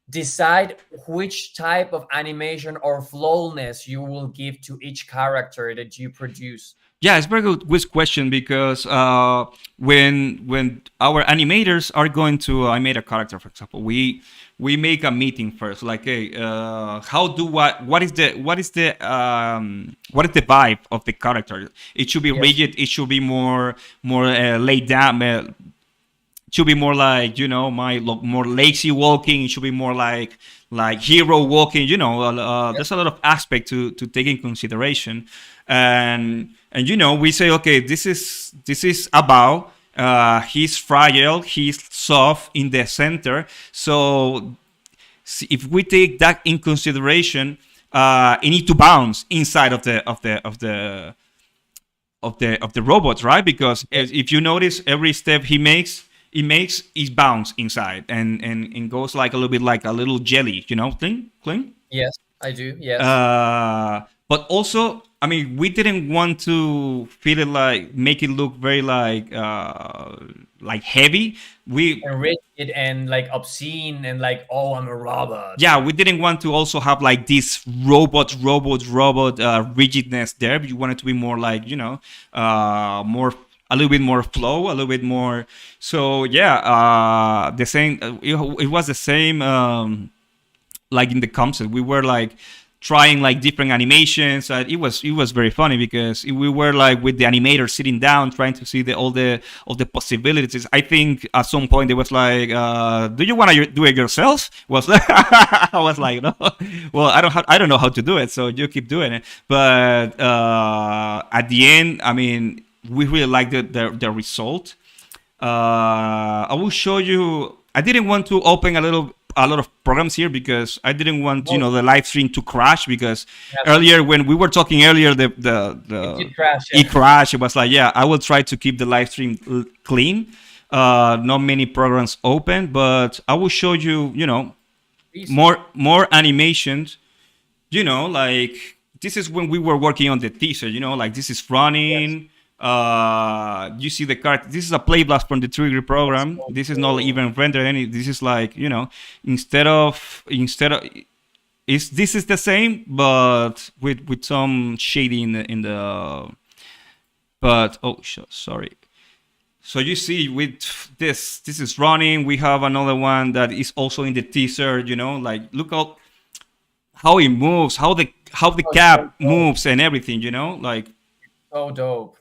decide which type of animation or flowness you will give to each character that you produce? Yeah, it's a very good question because when our animators are going to animate a character, for example, we make a meeting first, like, hey, how do what is the vibe of the character? It should be Yes, rigid. It should be more laid down. Should be more like more lazy walking. It should be more like hero walking. yes, There's a lot of aspect to take in consideration, and we say, okay, this is about he's fragile, he's soft in the center. So if we take that in consideration, it need to bounce inside of the robots, right? Because if you notice, every step he makes is bounce inside, and goes like a little bit like a little jelly, cling, cling. yes, I do. Yes, But also, I mean, we didn't want to feel it like make it look very like heavy. We and rigid and like obscene and like, oh, I'm a robot. Yeah, we didn't want to also have like this robot rigidness there. We wanted to be more like more a little bit more flow, a little bit more. So yeah, the same. It was the same. Like in the concept, we were like trying like different animations. It was very funny because we were like with the animator sitting down trying to see all the possibilities. I think at some point they was like, do you want to do it yourself? I was like, no. Well, I don't know how to do it, so you keep doing it. But at the end, I mean, we really like the result. I will show you. I didn't want to open a lot of programs here because I didn't want Oh, the live stream to crash, because yes, earlier when we were talking earlier, it did crash. it Yeah. crashed. It was like, yeah, I will try to keep the live stream clean. Not many programs open, but I will show you Please. more animations. Like this is when we were working on the teaser. Like this is Yes. running. You see the card. This is a play blast from the trigger program. So This is not cool. even rendered any. This is like instead of this is the same, but with some shading in the But sorry. So you see, with this is running. We have another one that is also in the teaser. Like look how it moves, how the Oh, so cap dope. moves and everything. Like So dope.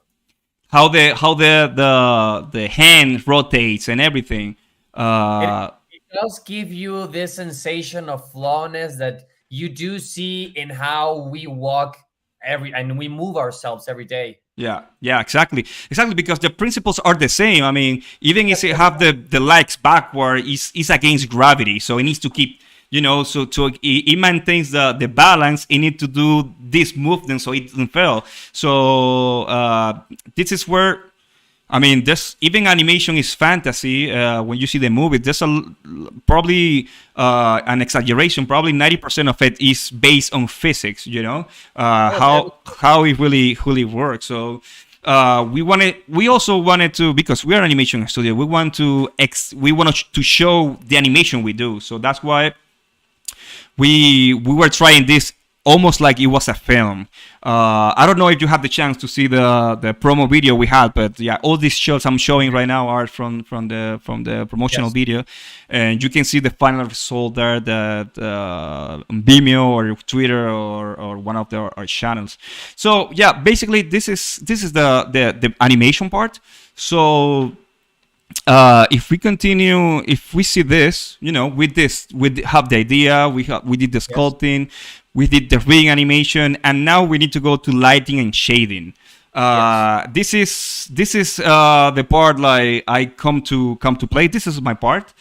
how the hand rotates and everything. It, Uh, it does give you this sensation of flawness that you do see in how we walk and we move ourselves every day. yeah, exactly, because the principles are the same. I mean, even if you have the legs backward, is against gravity, so it needs to keep, so it maintains the balance. It need to do this movement so it doesn't fail. So this is where, I mean, this even animation is fantasy. When you see the movie, there's probably an exaggeration. Probably 90% of it is based on physics. How it really works. So we also wanted to, because we are an animation studio. We want to show the animation we do. So that's why we were trying this almost like it was a film. I don't know if you have the chance to see the promo video we had, but yeah, all these shots I'm showing right now are from the promotional Yes. video, and you can see the final result there that on Vimeo or Twitter or one of our channels. So yeah, basically this is the animation part. So if we continue, if we see this, we have the idea, we did the sculpting, we did the ring animation, and now we need to go to lighting and shading. This is the part like I come to play. This is my part.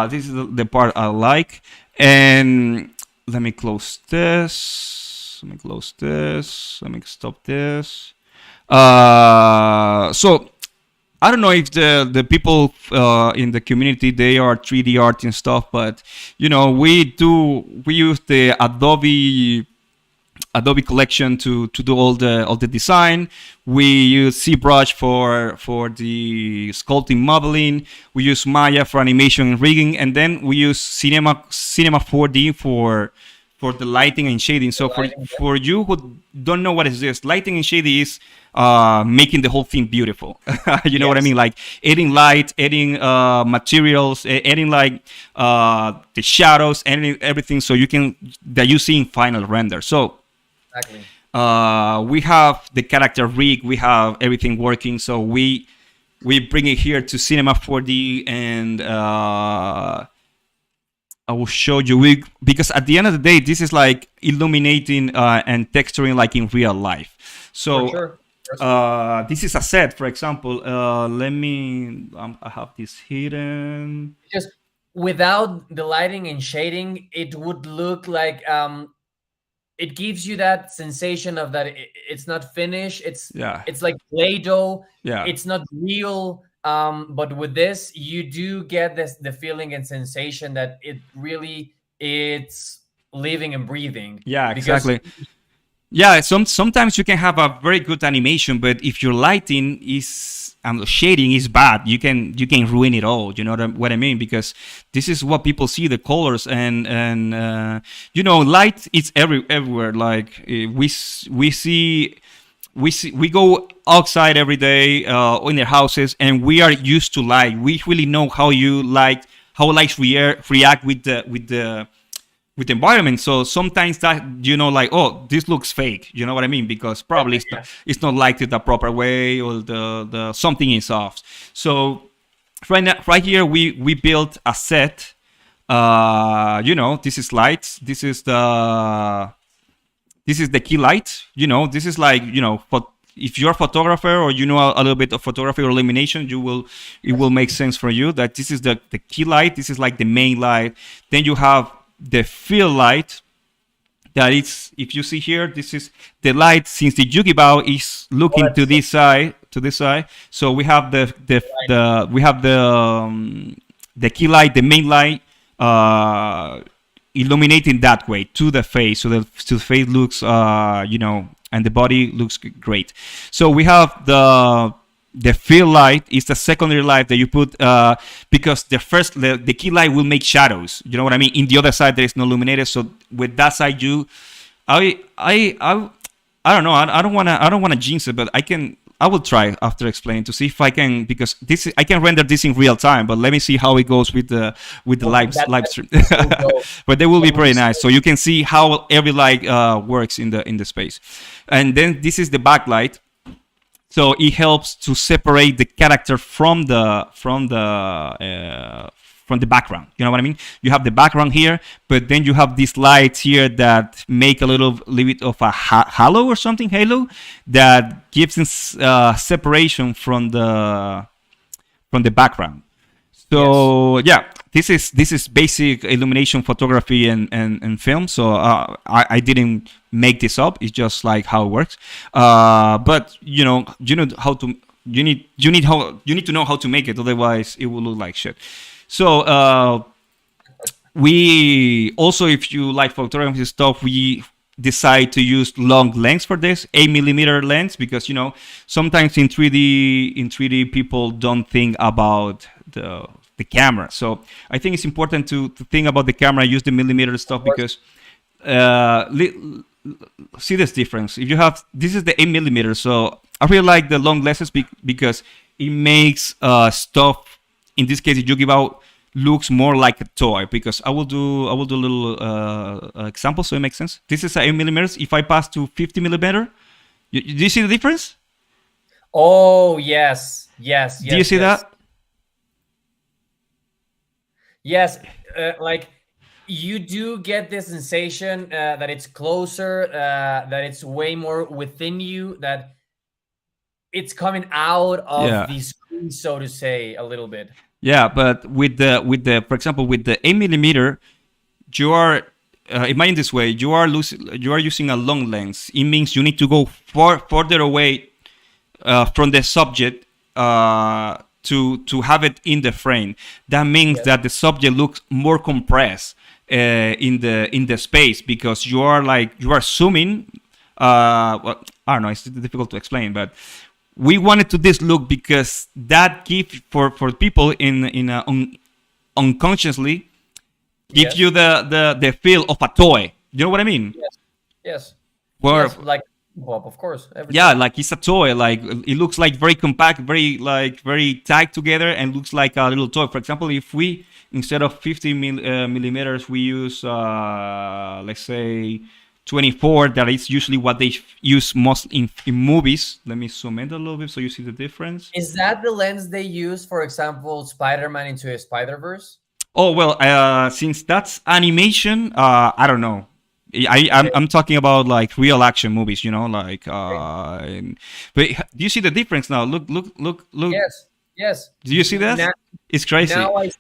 This is the part I like. And let me close this. Let me stop this. So I don't know if the people in the community, they are 3D art and stuff, but we use the Adobe collection to do all the design. We use ZBrush for the sculpting modeling. We use Maya for animation and rigging, and then we use Cinema 4D for the lighting and shading. So for you who don't know what is this, lighting and shading is making the whole thing beautiful. You know what I mean? Like adding light, adding materials, adding like the shadows, adding everything so you see in final render. So Exactly. we have the character rig, we have everything working. So we bring it here to Cinema 4D, and I will show you, because at the end of the day, this is like illuminating and texturing like in real life. So For sure. this is a set, for example. Let me. I have this hidden. Just without the lighting and shading, it would look like it gives you that sensation of that it's not finished. Yeah. It's like Play-Doh. Yeah. It's not real. But with this, you do get the feeling and sensation that it's living and breathing. Yeah, Because exactly. Yeah, sometimes you can have a very good animation, but if your lighting is and shading is bad, you can ruin it all. You know what I mean? Because this is what people see, the colors, and light is everywhere. Like we go outside every day in their houses, and we are used to light. We really know how lights react with the environment. So sometimes that like, oh, this looks fake. You know what I mean? Because probably it's not lighted the proper way, or the something is off. So right here we built a set. This is lights. This is the key light. This is like, if you're a photographer, or a little bit of photography or illumination, it will make sense for you that this is the key light. This is like the main light. Then you have the fill light. That is, if you see here, this is the light, since the YugiBao is looking to this side. So we have the key light, the main light, illuminating that way to the face, so the face looks, and the body looks great. So we have the fill light is the secondary light that you put, because the key light will make shadows. You know what I mean? In the other side there is no illuminated. So with that side, I don't know. I don't wanna jinx it, but I can I will try after explaining to see if I can, because I can render this in real time, but let me see how it goes with the live stream. So dope. But they will be That would pretty be nice, so you can see how every light works in the space. And then this is the backlight. So it helps to separate the character from the background. You know what I mean? You have the background here, but then you have these lights here that make a little bit of a halo or something, halo, that gives separation from the background. So yeah, this is basic illumination photography and film. So I didn't make this up. It's just like how it works. But you know how to you need to know how to make it. Otherwise, it will look like shit. So we also, if you like photography stuff, we decide to use long lens for this, 8mm lens, because sometimes in 3D people don't think about the camera. So I think it's important to think about the camera, use the millimeter stuff, because see this difference. If you have, this is the 8mm, so I really like the long lenses because it makes stuff, in this case YugiBao, looks more like a toy. Because I will do a little example so it makes sense. This is 8mm. If I pass to 50mm, do you see the difference? Oh yes. Do you see that? Yes, like you do get this sensation that it's closer, that it's way more within you, that it's coming out of the screen, so to say, a little bit. Yeah, but with the for example, with the 8mm, you are imagine this way: you are using a long lens. It means you need to go further away from the subject to have it in the frame. That means that the subject looks more compressed in the space, because you are zooming. Well, I don't know, it's difficult to explain, but we wanted to this look because that gives for people unconsciously gives you the feel of a toy. You know what I mean? Yes. Yes, like of course. Yeah, like it's a toy. Like it looks like very compact, very tight together, and looks like a little toy. For example, if we, instead of 50mm, we use let's say 24. That is usually what they use most in movies. Let me zoom in a little bit so you see the difference. Is that the lens they use, for example, Spider-Man Into a Spider-Verse? Oh well, since that's animation, I don't know. I'm talking about like real action movies, like. But do you see the difference now? Look. Yes. Do you see that? Now, it's crazy. Now I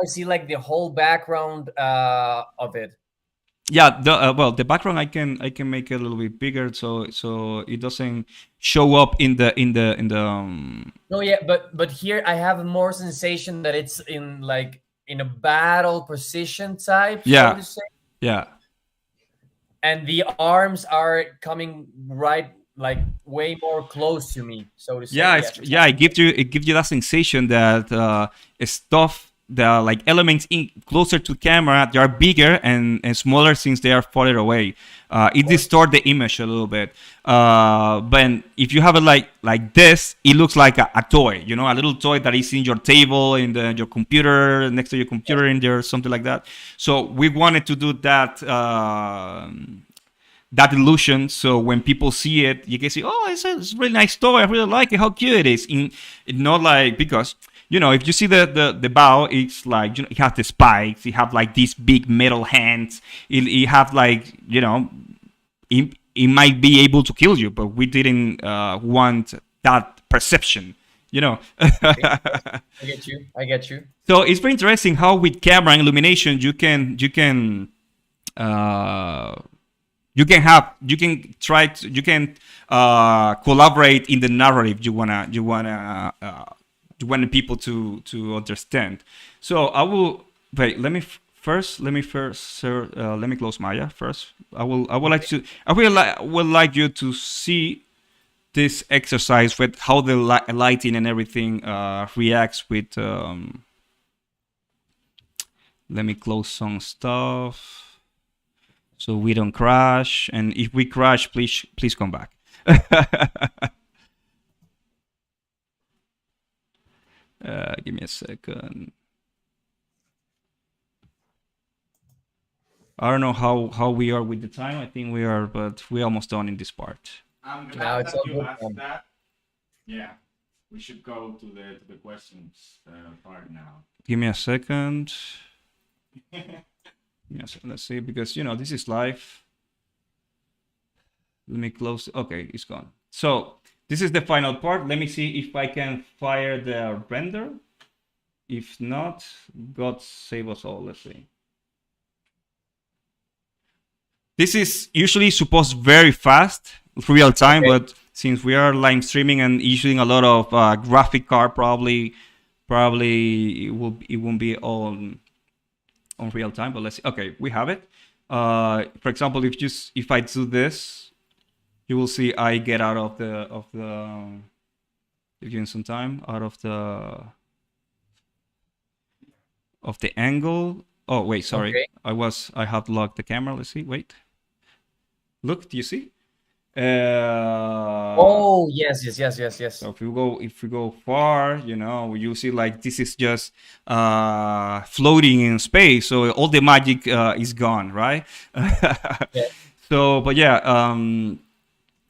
see like the whole background of it. Yeah. The background I can make it a little bit bigger so it doesn't show up in the. No, yeah, but here I have more sensation that it's in a battle position type. Yeah. So to say. Yeah. And the arms are coming right, like way more close to me, so to say. Yeah, it gives you that sensation that stuff, the like elements closer to camera, they are bigger and smaller since they are farther away. It distorts the image a little bit. But if you have it like this, it looks like a toy, a little toy that is in your table, in your computer, next to your computer, in there, something like that. So we wanted to do that illusion, so when people see it, you can see, oh, it's a really nice toy. I really like it. How cute it is. Not like, because if you see the bow, it's like it has the spikes. It have like these big metal hands. It have like it might be able to kill you, but we didn't want that perception. I get you. So it's very interesting how with camera and illumination you can collaborate in the narrative you want people to understand. So I will wait. Let me close Maya first. I would like you to see this exercise with how the lighting and everything reacts with. Let me close some stuff so we don't crash. And if we crash, please come back. Give me a second. I don't know how we are with the time. I think we are, but we're almost done in this part. I'm Now glad it's that all you good. asked that. Yeah, we should go to the questions part now. Give me a second. Yes, let's see, because this is live. Let me close. Okay, it's gone. So this is the final part. Let me see if I can fire the render. If not, God save us all. Let's see. This is usually supposed very fast, real time, Okay. but since we are live streaming and using a lot of graphic card, probably it won't be on real time. But let's see. Okay, we have it. For example, if I do this, you will see I get out of the give you some time out of the angle. Oh wait, sorry. Okay. I have locked the camera. Let's see. Wait. Look, do you see? Oh, yes, yes, yes, yes, yes. So if we go far, you see like this is just floating in space. So all the magic is gone, right? Yeah. So, but yeah,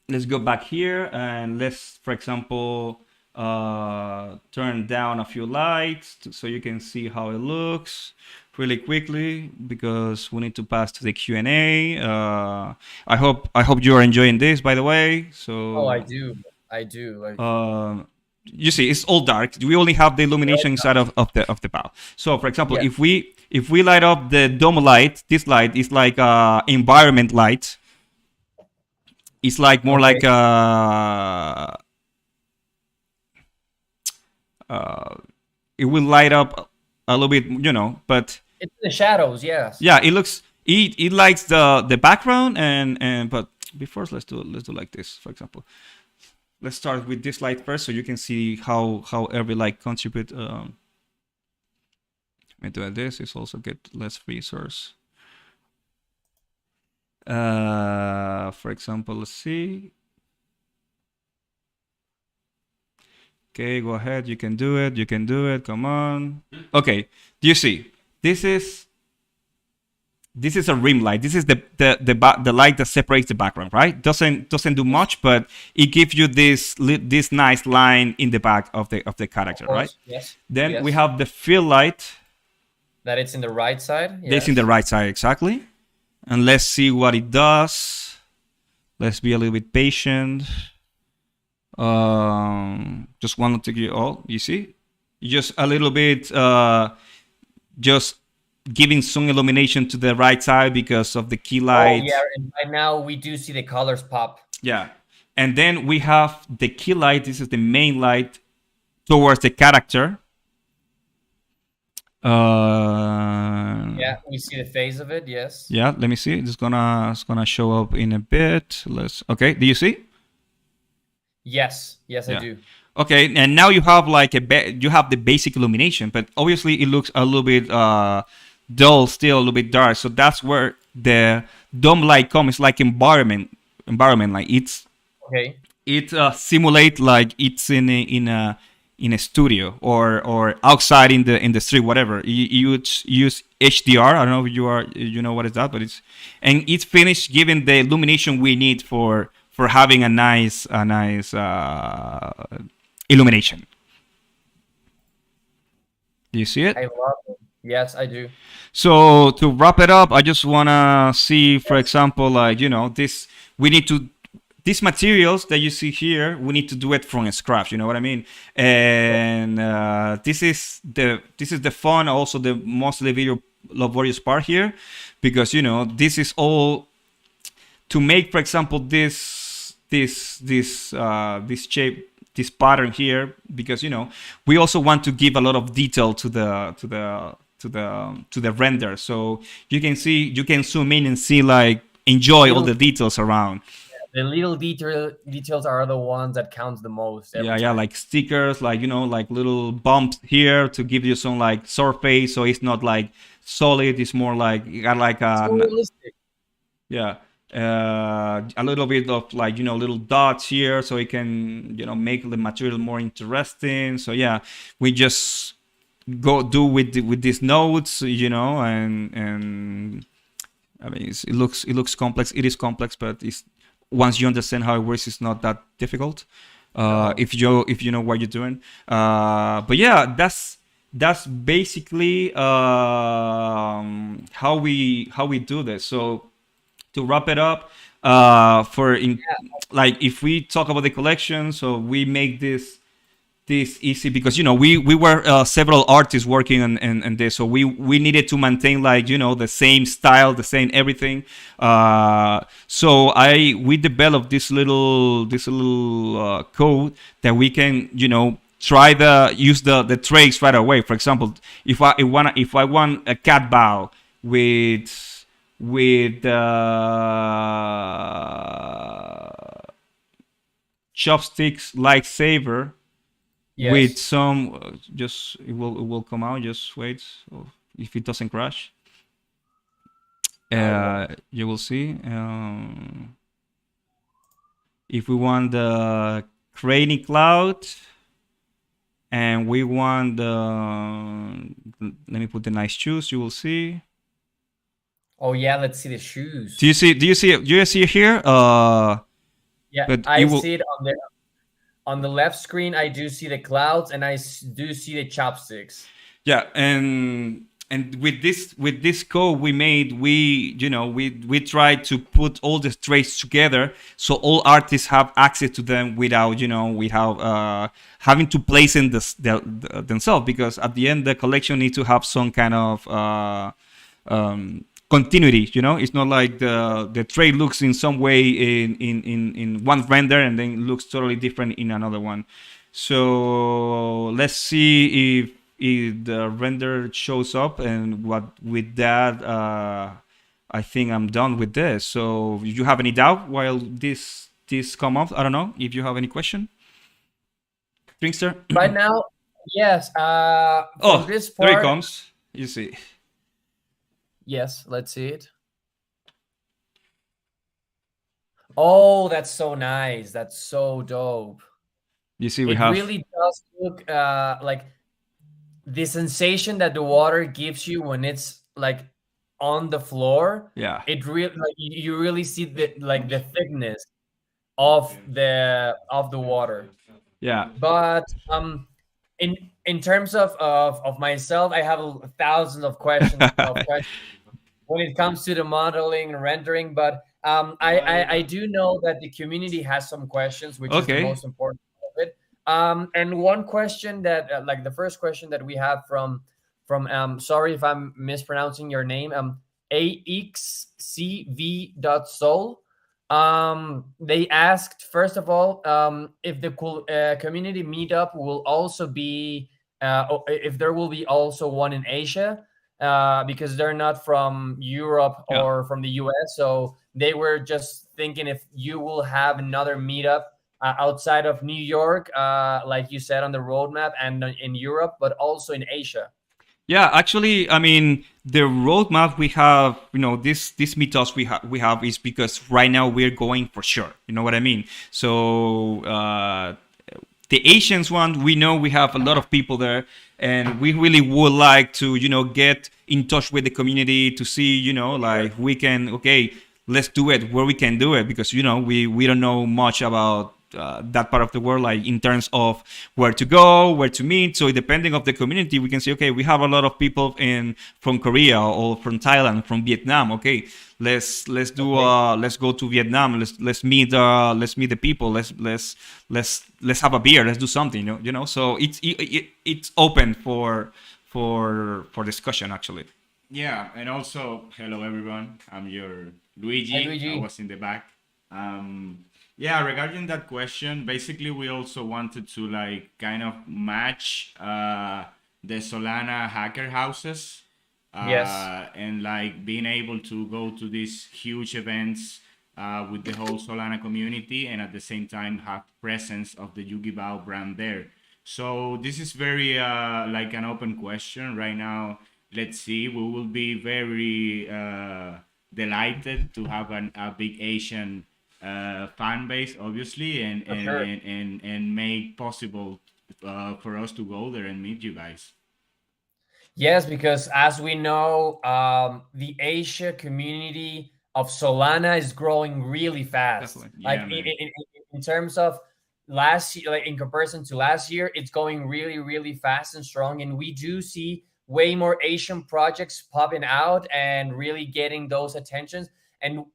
let's go back here and let's, for example, turn down a few lights so you can see how it looks really quickly, because we need to pass to the Q&A. I hope you are enjoying this, by the way. So Oh, I do. I do. Like, you see, it's all dark. We only have the illumination inside of the bow. So, for example, Yeah. if we light up the dome light, this light is like environment light. It's like more Okay. like it will light up a little bit, but It's in the shadows, yes. yeah, it likes the background and but before let's do like this, for example. Let's start with this light first so you can see how every light contribute. Let me do this. It's also get less resource. For example, let's see. Okay, go ahead. You can do it. You can do it. Come on. Okay. Do you see? This is a rim light. This is the light that separates the background, right? Doesn't do much, but it gives you this nice line in the back of the character, Of course, right? yes. Then Yes. we have the fill light. That it's in the right side. This Yes. in the right side, exactly. And let's see what it does. Let's be a little bit patient. Just wanted to give all. You see, just a little bit. Just giving some illumination to the right side because of the key light. Oh, yeah. And right now we do see the colors pop. Yeah. And then we have the key light. This is the main light towards the character. Yeah, we see the face of it. Yes. Yeah, let me see. It's gonna show up in a bit. Okay, do you see? Yes. Yes, Yeah. I do. Okay, and now you have like you have the basic illumination, but obviously it looks a little bit dull, still a little bit dark. So that's where the dome light comes, like environment light. Okay. It simulate like it's in a studio or outside in the street, whatever. You use HDR. I don't know if you know what is that, but it's finished giving the illumination we need for having a nice illumination. Do you see it? I love it. Yes, I do. So to wrap it up, I just wanna see, for example, like this. We need to these materials that you see here. We need to do it from scratch. You know what I mean? And this is the fun, also the mostly video laborious part here, because this is all to make, for example, this shape, this pattern here, because we also want to give a lot of detail to the render, so you can zoom in and see, like, enjoy all the details around. The little details are the ones that count the most. Yeah, like stickers, like like little bumps here to give you some like surface, so it's not like solid. It's more like you got like So realistic. yeah. a little bit of like little dots here so it can make the material more interesting. So yeah, we just go do with these nodes, and I mean it looks complex. It is complex, but it's once you understand how it works, it's not that difficult. No. If you know what you're doing. But yeah, that's basically how we do this. So to wrap it up, for in like if we talk about the collection, so we make this easy because we were several artists working on this, so we needed to maintain like the same style, the same everything. So we developed this little code that we can try the use the trace right away. For example, if I want a cat bow with chopsticks lightsaber with Yes. some just it will come out. Just wait. So if it doesn't crash, No, it won't. you will see. If we want the crazy cloud and we want let me put the nice shoes, you will see. Oh yeah, let's see the shoes. Do you see it here? Yeah, But I you will. see it on the left screen. I do see the clouds, and I do see the chopsticks. Yeah, and with this code we made, we tried to put all the traits together so all artists have access to them without having to place in themselves, because at the end the collection needs to have some kind of continuity. It's not like the trait looks in some way in one render and then looks totally different in another one. So let's see if the render shows up, and what with that, I think I'm done with this. So if you have any doubt while this come up, I don't know if you have any question, Drinkster. Right now, yes. From Oh, this there it part, comes. You see. yes. Let's see it. Oh, that's so nice. That's so dope. You see we It have. really does look like the sensation that the water gives you when it's like on the floor. Yeah. It really like you really see the thickness of the water. Yeah. But in terms of myself, I have thousands of questions when it comes to the modeling and rendering. But I do know that the community has some questions, which is the Okay. most important part of it. And one question that like the first question that we have from sorry if I'm mispronouncing your name, axcv.soul. They asked first of all, if the community meetup will also be if there will be also one in Asia, because they're not from Europe Yeah. or from the US. So they were just thinking if you will have another meetup outside of New York, like you said on the roadmap, and in Europe, but also in Asia. Yeah, actually, I mean, the roadmap we have, this mythos we have is because right now we're going for sure. You know what I mean? So the Asians one, we know we have a lot of people there, and we really would like to, get in touch with the community to see, like we can, okay, let's do it where we can do it, because we don't know much about that part of the world, like in terms of where to go, where to meet. So depending of the community, we can say, okay, we have a lot of people from Korea or from Thailand, from Vietnam. Okay, Okay. let's go to Vietnam. Let's meet the people. Let's have a beer. Let's do something. So it's open for discussion actually. Yeah, and also hello everyone. I'm your Hi, Luigi. I Luigi. was in the back. Yeah, regarding that question, basically we also wanted to like kind of match the Solana hacker houses, Yes. and like being able to go to these huge events with the whole Solana community, and at the same time have presence of the YugiBao brand there. So this is very like an open question right now. Let's see. We will be very delighted to have a big Asian fan base, obviously, For sure. and make possible for us to go there and meet you guys. Yes, because as we know, the Asia community of Solana is growing really fast. Definitely. Like Yeah, man. in terms of last year, like in comparison to last year, it's going really, really fast and strong. And we do see way more Asian projects popping out and really getting those attentions. And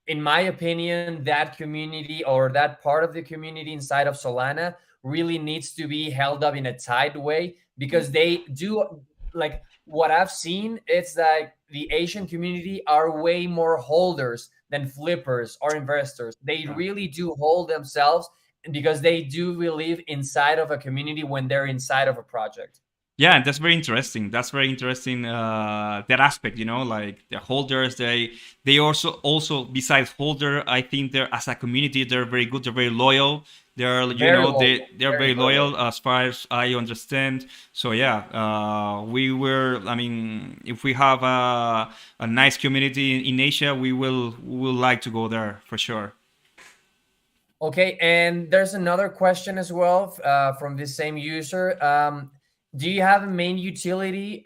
in my opinion, that community or that part of the community inside of Solana really needs to be held up in a tight way because they do like what I've seen. It's that the Asian community are way more holders than flippers or investors. They Yeah. really do hold themselves because they do believe inside of a community when they're inside of a project. Yeah, and that's very interesting. That's very interesting. That aspect, like the holders, they also besides holder, I think they're as a community, they're very good. They're very loyal. They're Very they're very very loyal. loyal as far as I understand. So yeah, we were. I mean, if we have a nice community in Asia, we will like to go there for sure. Okay, and there's another question as well from this same user. Do you have a main utility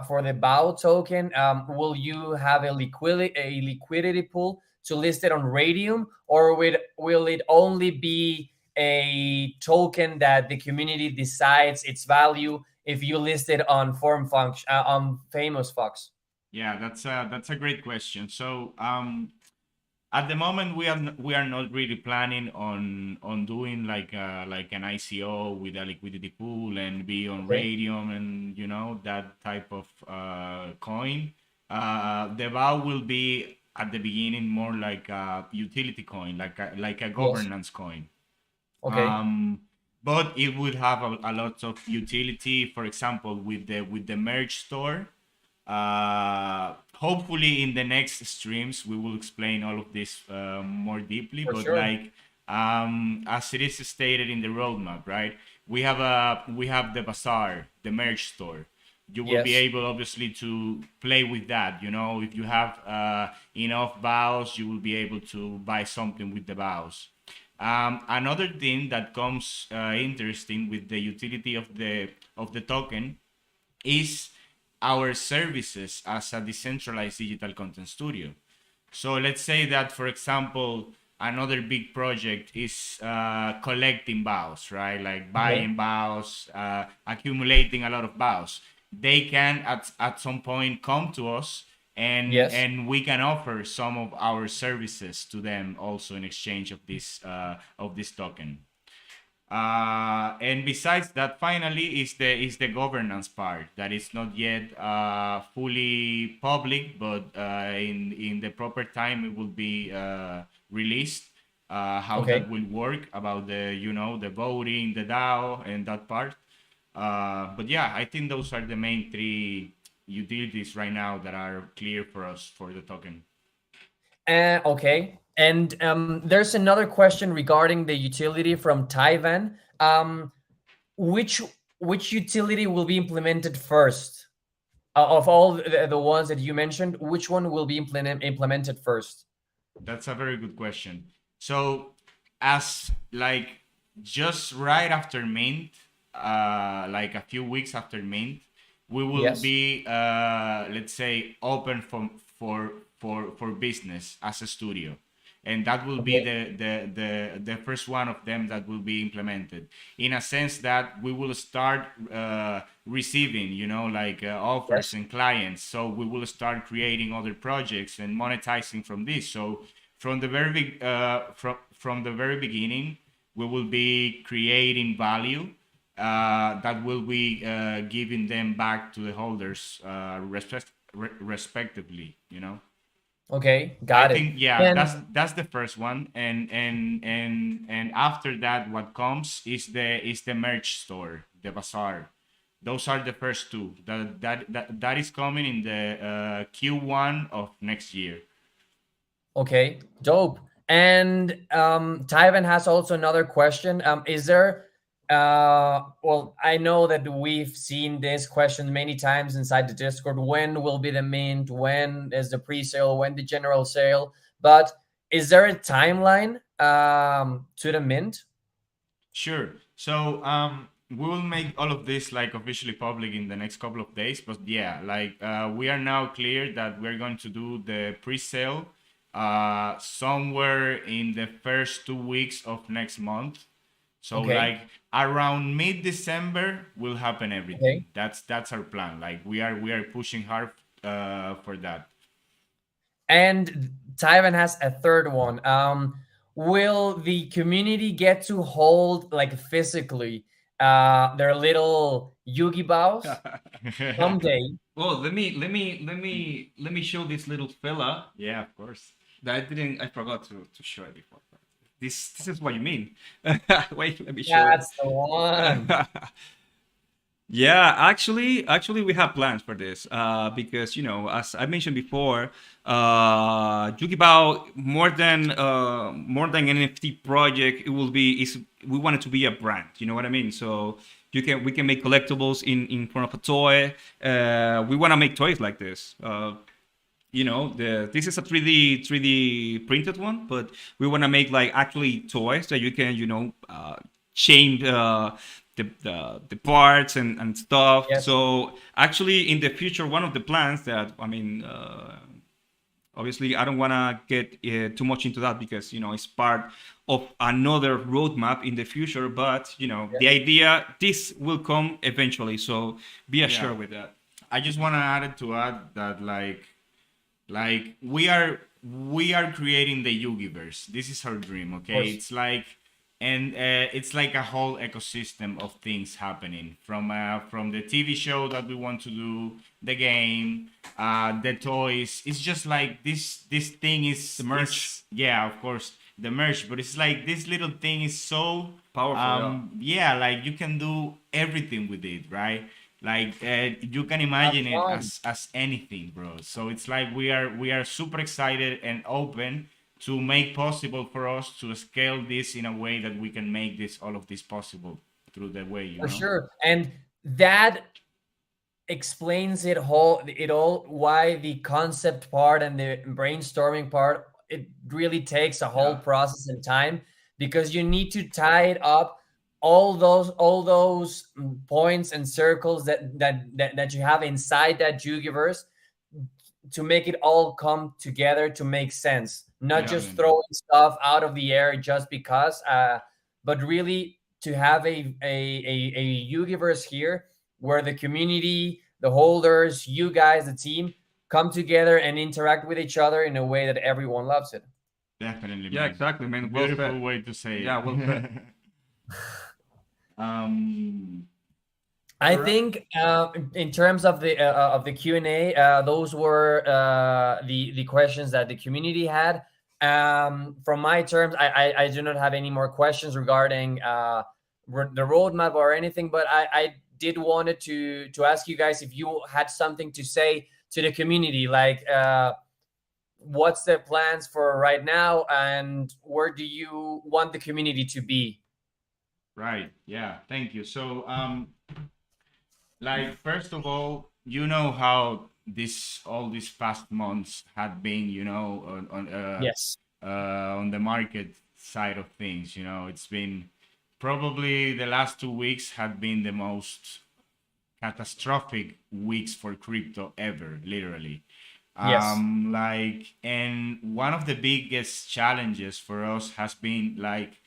for the BAO token? Will you have a liquidity pool to list it on Radium, or will it only be a token that the community decides its value if you list it on Form Function on Famous Fox? Yeah, that's a great question. So at the moment, we are not really planning on doing like an ICO with a liquidity pool and be on Okay. Radium and that type of coin. The BAO will be at the beginning more like a utility coin, like a Yes. governance coin. Okay. Um, but it would have a lot of utility. For example, with the merge store. Hopefully, in the next streams, we will explain all of this more deeply. For But sure. like as it is stated in the roadmap, right? We have the bazaar, the merge store. You will be Yes. able, obviously, to play with that. If you have enough bows, you will be able to buy something with the bows. Another thing that comes interesting with the utility of the token is our services as a decentralized digital content studio. So let's say that, for example, another big project is collecting bows, right? Like Okay. buying bows, accumulating a lot of bows. They can at some point come to us, Yes. and we can offer some of our services to them also in exchange of this token. And besides that, finally, is the governance part that is not yet fully public, but in the proper time it will be released. How that Okay. will work about the voting, the DAO, and that part. But yeah, I think those are the main three utilities right now that are clear for us for the token. Okay. And there's another question regarding the utility from Taiwan. Which which utility will be implemented first? Of all the ones that you mentioned, which one will be implemented first? That's a very good question. So, as like just right after mint, like a few weeks after mint, we will Yes. be, let's say, open for business as a studio, and that will be Okay. the first one of them that will be implemented. In a sense that we will start receiving, like offers Yes. and clients. So we will start creating other projects and monetizing from this. So from the from the very beginning, we will be creating value that will be giving them back to the holders respectively. Okay. I Got it. think, yeah, that's And that's the first one, and after that, what comes is the merch store, the bazaar. Those are the first two. That is coming in the Q1 of next year. okay, dope. And Taiwan has also another question. Is there Well, I know that we've seen this question many times inside the Discord. When will be the mint? When is the pre-sale? When the general sale? But is there a timeline to the mint? Sure. So we will make all of this like officially public in the next couple of days. But yeah, like we are now clear that we're going to do the pre-sale somewhere in the first 2 weeks of next month. So Okay. like around mid-December will happen Okay. everything. That's our plan. Like we are pushing hard for that. And Taiwan has a third one. Will the community get to hold like physically their little YugiBaos someday? Well, let me show this little fella Yeah, of course. that I forgot to show it before. This is what you mean. Wait, let me show it. That's the one. Yeah, actually, we have plans for this. Because as I mentioned before, YugiBao more than NFT project, it will be is we want it to be a brand. You know what I mean? So we can make collectibles in front of a toy. We want to make toys like this. This is a 3D printed one, but we want to make like actually toys that you can change the parts and stuff. Yes, So actually, in the future, one of the plans that I mean, obviously, I don't want to get too much into that because it's part of another roadmap in the future. But the yes, idea this will come eventually. So be Yeah. assured with that. I just want to add that like we are creating the Yugiverse. This is our dream, of okay? course. It's like and it's like a whole ecosystem of things happening from the TV show that we want to do, the game, the toys. It's just like this thing is The merch. yeah, of course, the merch, but it's like this little thing is so Powerful, yeah. yeah, like you can do everything with it, right? Like you can Have imagine it fun. as anything, bro. So it's like we are super excited and open to make possible for us to scale this in a way that we can make this all of this possible through the way, you For know. sure. And that explains it all why the concept part and the brainstorming part, it really takes a whole Yeah. process and time, because you need to tie it up, all those points and circles that you have inside that Jugiverse, to make it all come together to make sense, not just Yeah. Definitely. throwing stuff out of the air just because, but really to have a Yugiverse here where the community, the holders, you guys, the team, come together and interact with each other in a way that everyone loves it. Definitely, Yeah, man. exactly, man. Well Beautiful said. way to say Yeah, well said. it. um, I All right. think in terms of the Q&A, those were the questions that the community had. From my terms, I do not have any more questions regarding the roadmap or anything, but I did wanted to ask you guys if you had something to say to the community, like what's the plans for right now, and where do you want the community to be? right. Yeah. Thank you. So, like first of all, you know how this all these past months had been, Yes, on the market side of things. It's been probably the last 2 weeks had been the most catastrophic weeks for crypto ever, literally. yes, And one of the biggest challenges for us has been like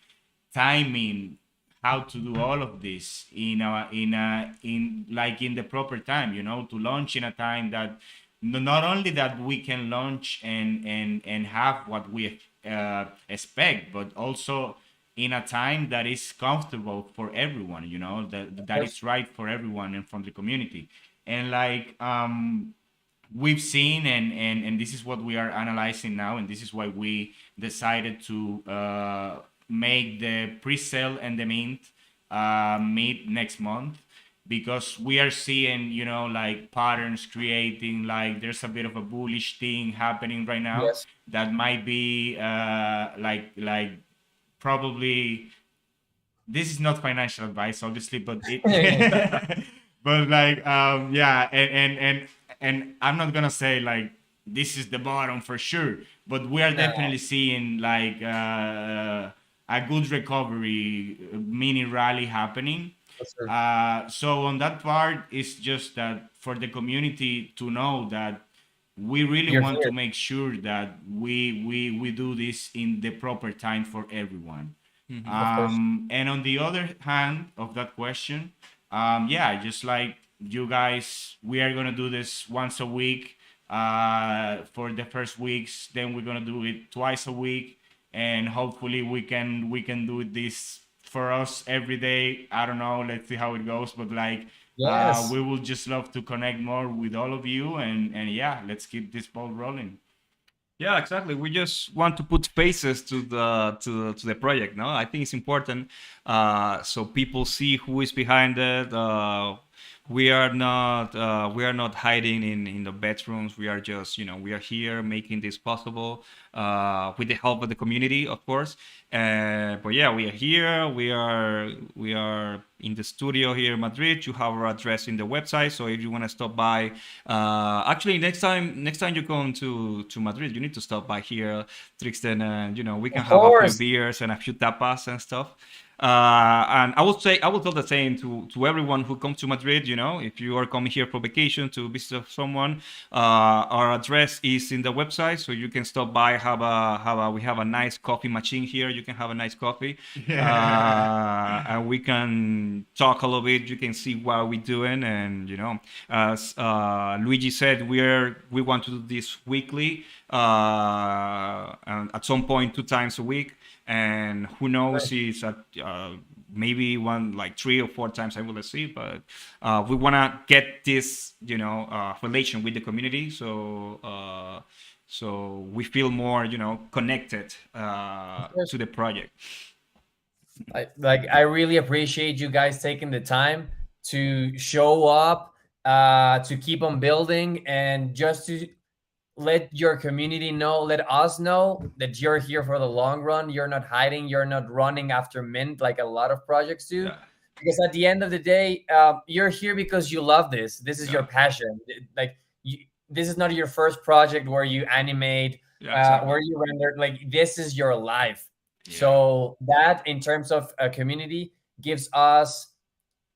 timing how to do all of this in the proper time, to launch in a time that not only that we can launch and have what we expect, but also in a time that is comfortable for everyone, of that course. is right for everyone and from the community. And like we've seen and this is what we are analyzing now, and this is why we decided to make the pre-sale and the mint mid next month, because we are seeing like patterns creating, like there's a bit of a bullish thing happening right now Yes, that might be like probably this is not financial advice, obviously, but but like, yeah, and I'm not gonna say like this is the bottom for sure, but we are No, definitely seeing like a good recovery, mini rally happening. for sure. So on that part, it's just that for the community to know that we really You're want to here, make sure that we do this in the proper time for everyone. Hmm. of course. And on the other hand of that question, yeah, just like you guys, we are gonna do this once a week for the first weeks. Then we're gonna do it twice a week, and hopefully we can do this for us every day. I don't know. Let's see how it goes, but like. Yes. We will just love to connect more with all of you, and yeah, let's keep this ball rolling. Yeah, exactly. We just want to put faces to the project. No, I think it's important so people see who is behind it. We are not hiding in the bedrooms. We are just we are here making this possible with the help of the community, of course. But yeah, we are here. We are in the studio here in Madrid. You have our address in the website. So if you want to stop by, actually next time you come to Madrid, you need to stop by here, Trixton, and we can Of have a few course. beers and a few tapas and stuff. And I would tell the same to everyone who comes to Madrid. If you are coming here for vacation to visit someone, our address is in the website, so you can stop by. We have a nice coffee machine here. You can have a nice coffee, and we can talk a little bit. You can see what we're doing, and as Luigi said, we want to do this weekly, and at some point 2 times a week. And who knows, it's at maybe one like 3 or 4 times I will see, but we want to get this relation with the community, so we feel more connected Of course. to the project. I really appreciate you guys taking the time to show up, to keep on building, and just to let your community know, let us know that you're here for the long run. You're not hiding, you're not running after mint like a lot of projects do. Yeah, Because at the end of the day, you're here because you love this. This is your yeah, passion. Like you, this is not your first project where you animate, yeah, exactly. where you render. Like this is your life. Yeah. So that, in terms of a community, gives us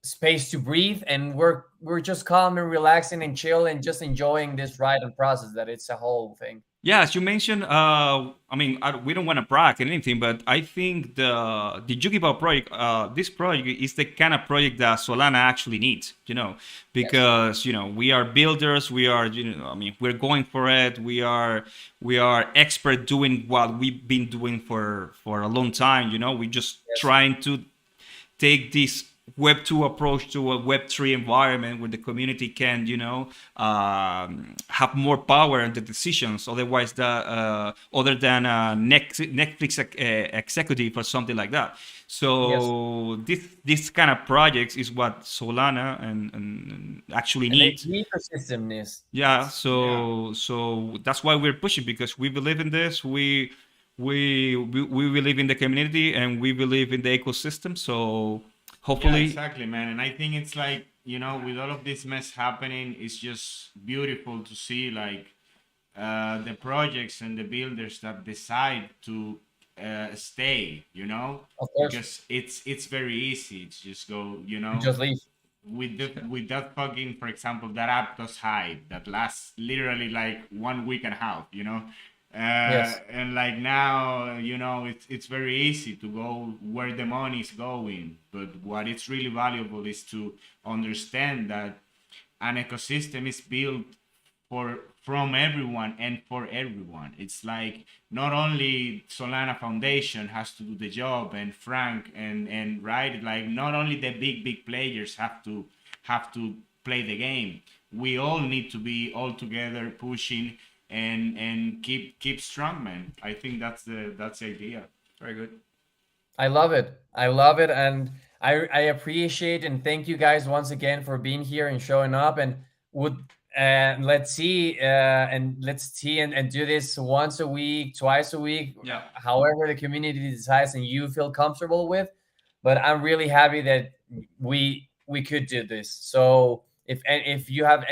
space to breathe, and we're just calm and relaxing and chill and just enjoying this ride and process that it's a whole thing. Yeah, as you mentioned, I mean, we don't want to brag or anything, but I think the YugiBao project, this project is the kind of project that Solana actually needs, Yes. because we are builders, we are, I mean, we're going for it, we are expert doing what we've been doing for a long time, we just Yes. trying to take this Web 2 approach to a Web 3 environment where the community can, have more power in the decisions. Otherwise, other than a Netflix executive or something like that. Yes. So this kind of projects is what Solana and actually And the needs. ecosystem is. Yeah. Yeah. So that's why we're pushing, because we believe in this. We believe in the community, and we believe in the ecosystem. So Yeah, hopefully, exactly, man. And I think it's like, with all of this mess happening, it's just beautiful to see like the projects and the builders that decide to stay, Of course. because it's very easy to just go, You just leave. with that fucking, for example, that Aptos hype that lasts literally like 1 week and a half, Yes. and like now, it's very easy to go where the money is going, but what it's really valuable is to understand that an ecosystem is built from everyone and for everyone. It's like not only Solana Foundation has to do the job, and Frank and right, like not only the big players have to play the game. We all need to be all together pushing and keep strong, man. I think that's the idea. very good. I love it. I love it. And I appreciate and thank you guys once again for being here and showing up. And would let's see and do this once a week, twice a week, Yeah. however the community decides and you feel comfortable with. but I'm really happy that we could do this. So if you have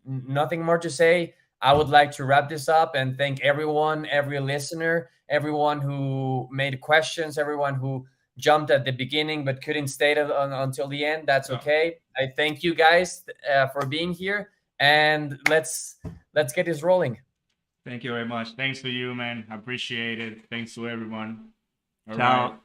nothing more to say, I would like to wrap this up and thank everyone, every listener, everyone who made questions, everyone who jumped at the beginning but couldn't stay until the end. That's okay. I thank you guys for being here, and let's get this rolling. Thank you very much. Thanks to you, man. Appreciate it. Thanks to everyone. All Ciao. right.